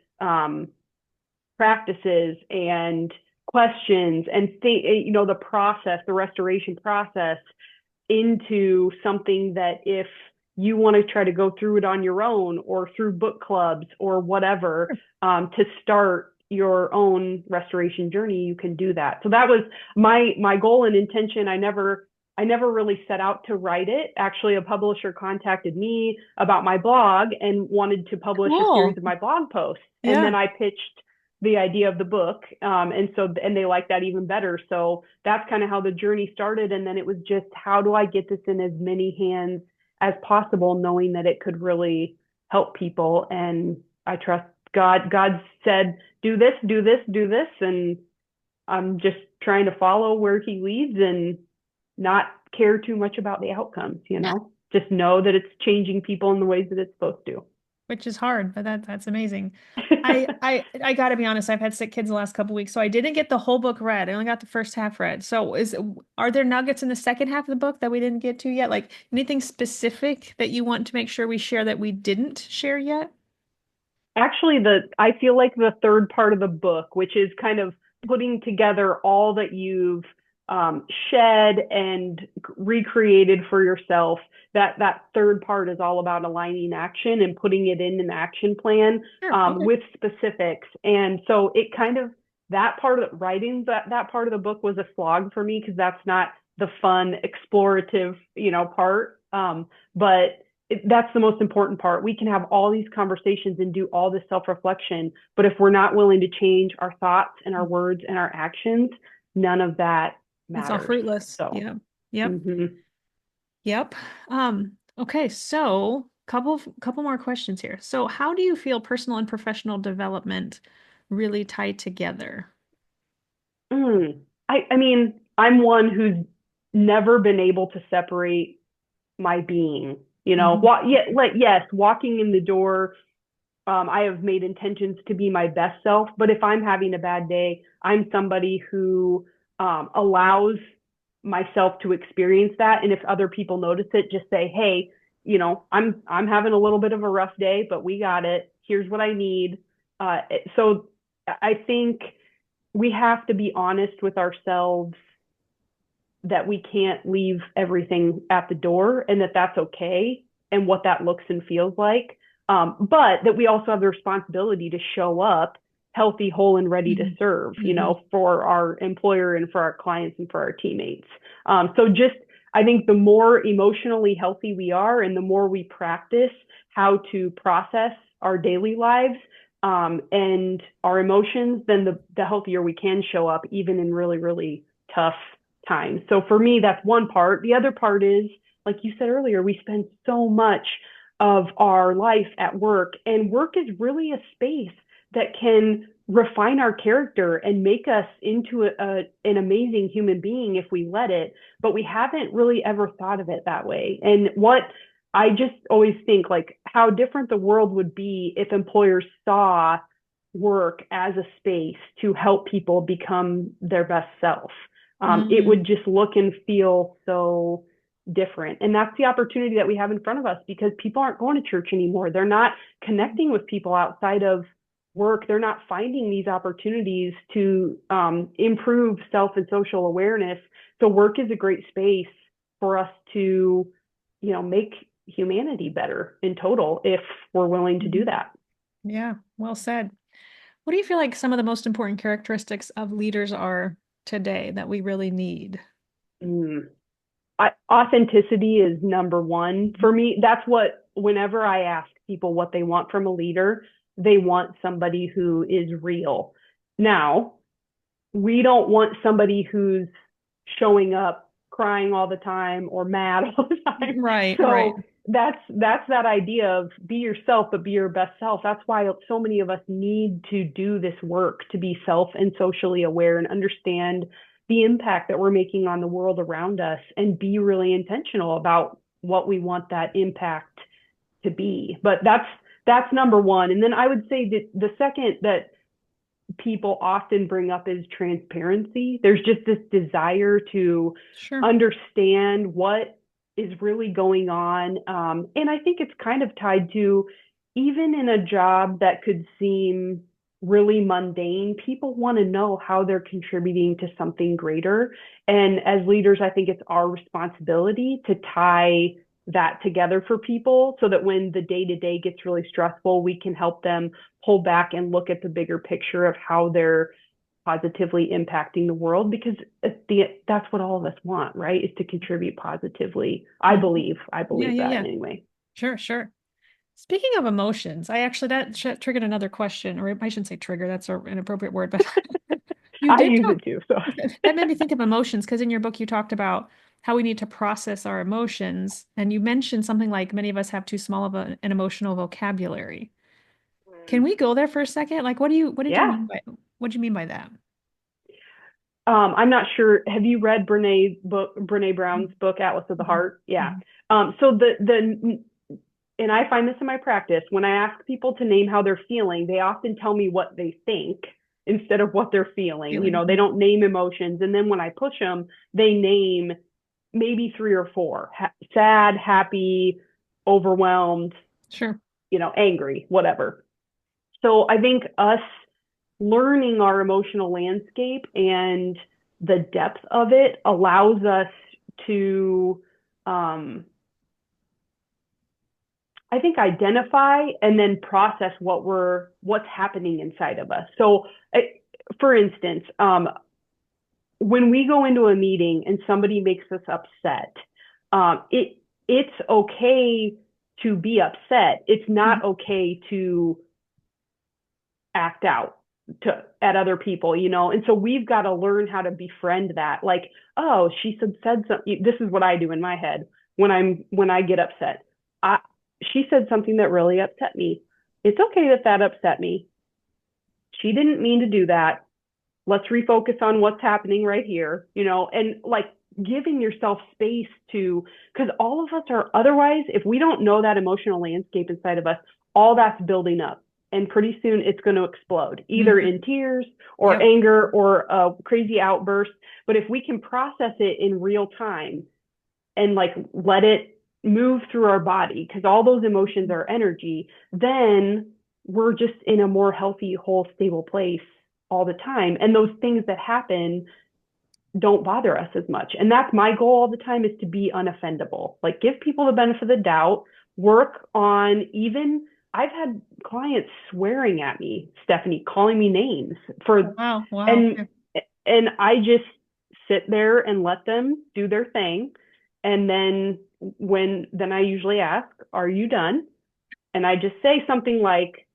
practices and questions and the process, the restoration process, into something that if you want to try to go through it on your own or through book clubs or whatever, to start your own restoration journey, you can do that. So that was my goal and intention. I never really set out to write it. Actually, a publisher contacted me about my blog and wanted to publish a series Cool. of my blog posts. And then Yeah. I pitched the idea of the book. And they like that even better. So that's kind of how the journey started. And then it was just, how do I get this in as many hands as possible, knowing that it could really help people. And I trust God. God said, do this, do this, do this. And I'm just trying to follow where he leads and not care too much about the outcomes, just know that it's changing people in the ways that it's supposed to. Which is hard, but that's amazing. I gotta be honest, I've had sick kids the last couple weeks, so I didn't get the whole book read. I only got the first half read. So are there nuggets in the second half of the book that we didn't get to yet? Like anything specific that you want to make sure we share that we didn't share yet? Actually, I feel like the third part of the book, which is kind of putting together all that you've shed and recreated for yourself, that third part is all about aligning action and putting it in an action plan, Sure. Okay. with specifics. And so it kind of, that part of writing that part of the book was a slog for me, because that's not the fun explorative part. But that's the most important part. We can have all these conversations and do all this self-reflection, but if we're not willing to change our thoughts and our words and our actions, none of that It's all matters. fruitless. So, Yeah. Yep. mm-hmm. Yep. Okay, so couple more questions here. So how do you feel personal and professional development really tie together? mm. I mean, I'm one who's never been able to separate my being. Mhm. Yes, walking in the door, I have made intentions to be my best self. But if I'm having a bad day, I'm somebody who allows myself to experience that. And if other people notice it, just say, "Hey, I'm having a little bit of a rough day, but we got it. Here's what I need." So I think we have to be honest with ourselves that we can't leave everything at the door, and that that's okay, and what that looks and feels like. But that we also have the responsibility to show up healthy, whole, and ready to Mhm. serve, Mhm. for our employer and for our clients and for our teammates. So just, I think the more emotionally healthy we are and the more we practice how to process our daily lives, and our emotions, then the healthier we can show up, even in really, really tough time. So for me, that's one part. The other part is, like you said earlier, we spend so much of our life at work, and work is really a space that can refine our character and make us into an amazing human being if we let it, but we haven't really ever thought of it that way. And what I just always think, like, how different the world would be if employers saw work as a space to help people become their best self. It Mm, would just look and feel so different. And that's the opportunity that we have in front of us, because people aren't going to church anymore. They're not connecting with people outside of work. They're not finding these opportunities to improve self and social awareness. So work is a great space for us to, make humanity better in total if we're willing to do mhm. that. Yeah, well said. What do you feel like some of the most important characteristics of leaders are today that we really need? Mm. Authenticity is number one for me. That's what, whenever I ask people what they want from a leader, they want somebody who is real. Now, we don't want somebody who's showing up crying all the time or mad all the time. Right, right. So that's that idea of be yourself, but be your best self. That's why so many of us need to do this work to be self and socially aware and understand the impact that we're making on the world around us, and be really intentional about what we want that impact to be. But that's number one. And then I would say that the second that people often bring up is transparency. There's just this desire to Sure. understand what is really going on. And I think it's kind of tied to, even in a job that could seem really mundane, people want to know how they're contributing to something greater. And as leaders, I think it's our responsibility to tie that together for people, so that when the day to day gets really stressful, we can help them pull back and look at the bigger picture of how they're positively impacting the world, because that's what all of us want, right? Is to contribute positively. I Mhm. believe I Yeah, believe yeah, that yeah. anyway. Sure, sure. Speaking of emotions, I actually that triggered another question, or I shouldn't say trigger, that's an appropriate word, but you I did use talk, it too. So that made me think of emotions because in your book you talked about how we need to process our emotions, and you mentioned something like many of us have too small of an emotional vocabulary. Can we go there for a second? Like, what did you yeah. mean by what do you mean by that? I'm not sure. Have you read Brene Brown's book, Atlas of the Mhm. Heart? Yeah. Mhm. So and I find this in my practice, when I ask people to name how they're feeling, they often tell me what they think instead of what they're feeling. Feeling. They don't name emotions. And then when I push them, they name maybe three or four: sad, happy, overwhelmed, Sure. angry, whatever. So I think us learning our emotional landscape and the depth of it allows us to, um, I think, identify and then process what's happening inside of us. So, for instance, when we go into a meeting and somebody makes us upset, it's okay to be upset. It's Mhm. not okay to act out at other people, and so we've got to learn how to befriend that. Like, oh, she said something. This is what I do in my head when I get upset. I She said something that really upset me. It's okay that upset me. She didn't mean to do that. Let's refocus on what's happening right here, and, like, giving yourself space to, because all of us are, otherwise, if we don't know that emotional landscape inside of us, all that's building up. And pretty soon it's going to explode, either Mhm. in tears or Yep. anger or a crazy outburst. But if we can process it in real time and, like, let it move through our body, because all those emotions are energy, then we're just in a more healthy, whole, stable place all the time. And those things that happen don't bother us as much. And that's my goal all the time, is to be unoffendable. Like, give people the benefit of the doubt, work on, even I've had clients swearing at me, Stephanie, calling me names Oh, for, wow. Wow. and Yeah. I just sit there and let them do their thing. And then I usually ask, "Are you done?" And I just say something like,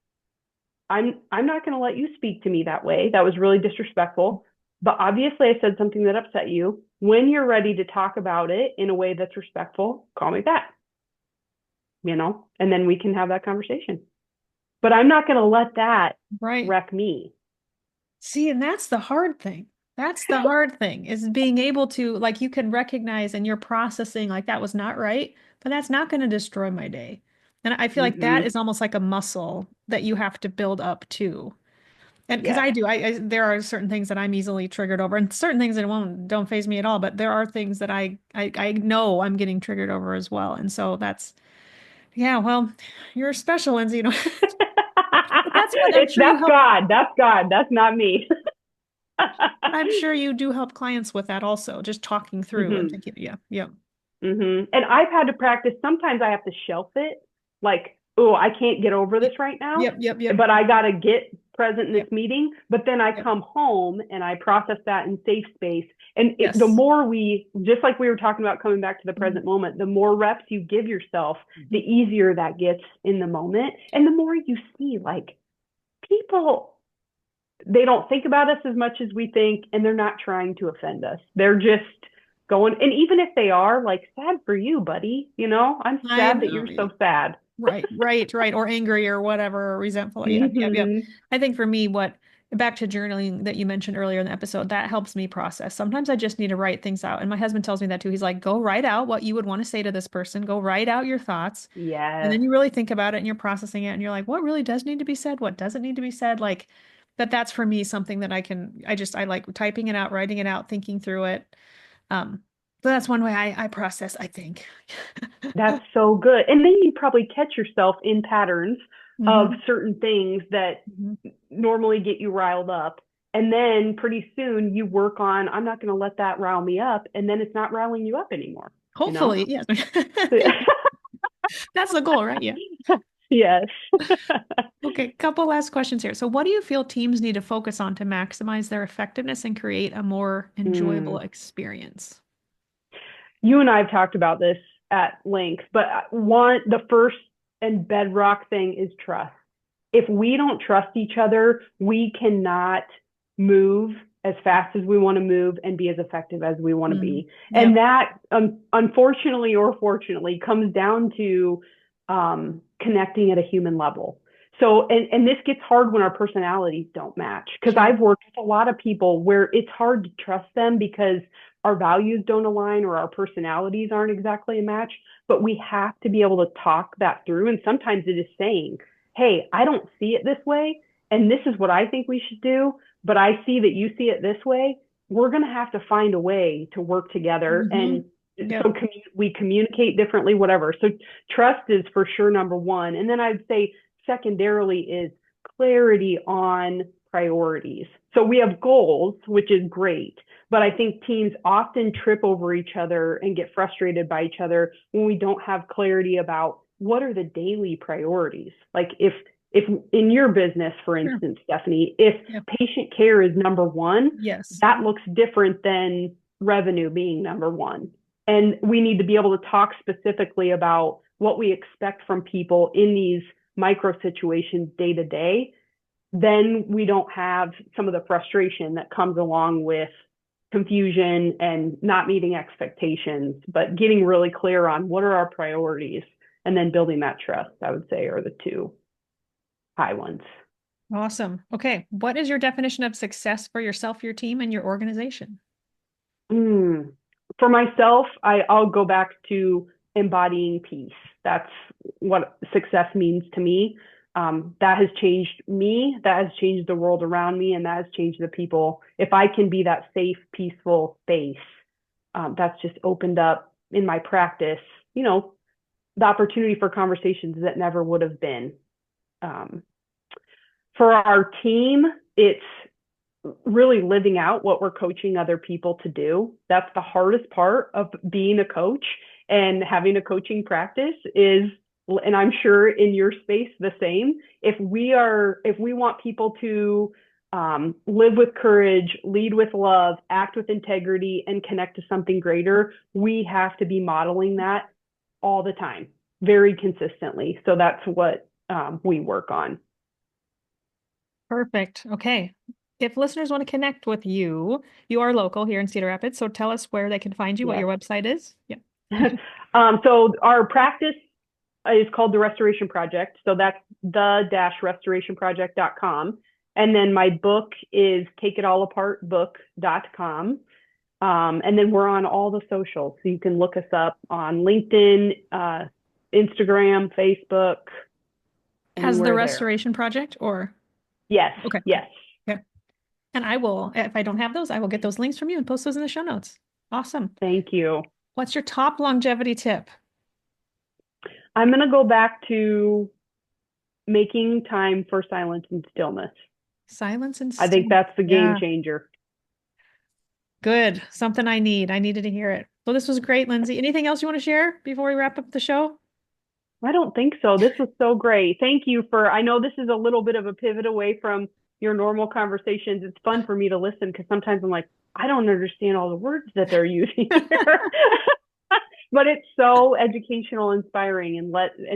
I'm not going to let you speak to me that way. That was really disrespectful. but obviously I said something that upset you. When you're ready to talk about it in a way that's respectful, call me back, and then we can have that conversation. But I'm not going to let that Right. wreck me. See, and that's the hard thing. That's the hard thing is being able to, like, you can recognize and you're processing, like, that was not right, but that's not going to destroy my day. And I feel like that Mm-hmm. is almost like a muscle that you have to build up too. And because Yes. I do, there are certain things that I'm easily triggered over, and certain things that don't phase me at all. But there are things that I know I'm getting triggered over as well. And so that's, yeah, well, you're special, Lindsay. But that's what I'm sure you That's help. God. That's God. That's not me. But I'm sure you do help clients with that also, just talking through and hmm thinking, yeah, yeah, And I've had to practice. Sometimes I have to shelf it. Like, oh, I can't get over yep, this right now, yep, yep, yep, but I got to get present in yep, this meeting. But then I yep. come home and I process that in safe space. And the Yes. more just like we were talking about coming back to the Mhm, present moment, the more reps you give yourself, the mhm. easier that gets in the moment. And the more you see, like, people, they don't think about us as much as we think, and they're not trying to offend us. They're just going, and even if they are, like, sad for you, buddy. I'm I sad that know. you're so sad. Right, right, right. Or angry or whatever, or resentful. Yep, yep, yep. Mm-hmm. I think for me, back to journaling that you mentioned earlier in the episode, that helps me process. Sometimes I just need to write things out. And my husband tells me that too. He's like, go write out what you would want to say to this person, go write out your thoughts. And Yes, then you really think about it and you're processing it and you're like, what really does need to be said? What doesn't need to be said? Like that's for me something that I like typing it out, writing it out, thinking through it. Um, so that's one way I process, I think. that's so good. And then you probably catch yourself in patterns of hmm certain things that hmm normally get you riled up. And then pretty soon you work on, I'm not going to let that rile me up. And then it's not riling you up anymore, you know? Hopefully, yes. That's the goal, right? Yeah. Yes. Okay, couple last questions here. So, what do you feel teams need to focus on to maximize their effectiveness and create a more enjoyable Mm. experience? You and I have talked about this at length, but the first and bedrock thing is trust. If we don't trust each other, we cannot move as fast as we want to move and be as effective as we want to Mm, be. And yep, that, unfortunately or fortunately, comes down to connecting at a human level. So, and this gets hard when our personalities don't match, because sure. I've worked with a lot of people where it's hard to trust them because our values don't align or our personalities aren't exactly a match. But we have to be able to talk that through. And sometimes it is saying, hey, I don't see it this way, and this is what I think we should do, but I see that you see it this way. We're going to have to find a way to work together. hmm And Yep. so we communicate differently, whatever. So trust is for sure number one. And then I'd say secondarily is clarity on priorities. So we have goals, which is great, but I think teams often trip over each other and get frustrated by each other when we don't have clarity about what are the daily priorities. Like, if in your business, for Sure. instance, Stephanie, if Yep. patient care is number one, Yes. that looks different than revenue being number one. And we need to be able to talk specifically about what we expect from people in these micro situations day to day. Then we don't have some of the frustration that comes along with confusion and not meeting expectations, but getting really clear on what are our priorities and then building that trust, I would say, are the two high ones. Awesome. Okay. What is your definition of success for yourself, your team, and your organization? Mm. For myself, I'll go back to embodying peace. That's what success means to me. That has changed me, that has changed the world around me, and that has changed the people. If I can be that safe, peaceful space, that's just opened up in my practice, you know, the opportunity for conversations that never would have been. Um, for our team, it's really living out what we're coaching other people to do. That's the hardest part of being a coach and having a coaching practice is, and I'm sure in your space the same. If we want people to live with courage, lead with love, act with integrity, and connect to something greater, we have to be modeling that all the time, very consistently. So that's what we work on. Perfect. Okay. if listeners want to connect with you, you are local here in Cedar Rapids, so tell us where they can find you, what Yes. your website is. Yeah. So our practice is called the Restoration Project. So that's the-restorationproject.com. And then my book is takeitallapart.book.com. And then we're on all the socials. So you can look us up on LinkedIn, Instagram, Facebook, As the anywhere there. Restoration Project or Yes, okay, okay. yes. Okay. And I will, if I don't have those, I will get those links from you and post those in the show notes. Awesome. Thank you. What's your top longevity tip? I'm going to go back to making time for silence and stillness. Silence and I think stillness. that's the game Yeah. changer. Good. Something I need. I needed to hear it. Well, this was great, Lindsay. Anything else you want to share before we wrap up the show? I don't think so. This was so great. Thank you for, I know this is a little bit of a pivot away from your normal conversations. It's fun for me to listen because sometimes I'm like, I don't understand all the words that they're using here. But it's so educational, inspiring, and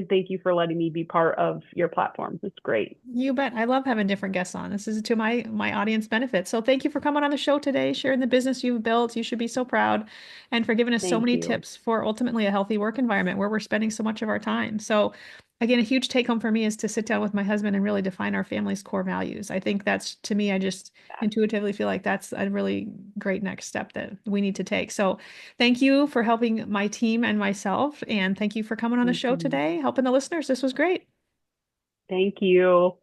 thank you for letting me be part of your platform. It's great. You bet. I love having different guests on. This is to my audience benefit. So thank you for coming on the show today, sharing the business you've built. You should be so proud, and for giving us so Thank many you. tips for ultimately a healthy work environment where we're spending so much of our time. So again, a huge take home for me is to sit down with my husband and really define our family's core values. I think that's to me, I just intuitively feel like that's a really great next step that we need to take. So thank you for helping my team and myself, and thank you for coming on the show Mhm. today, helping the listeners. This was great. Thank you.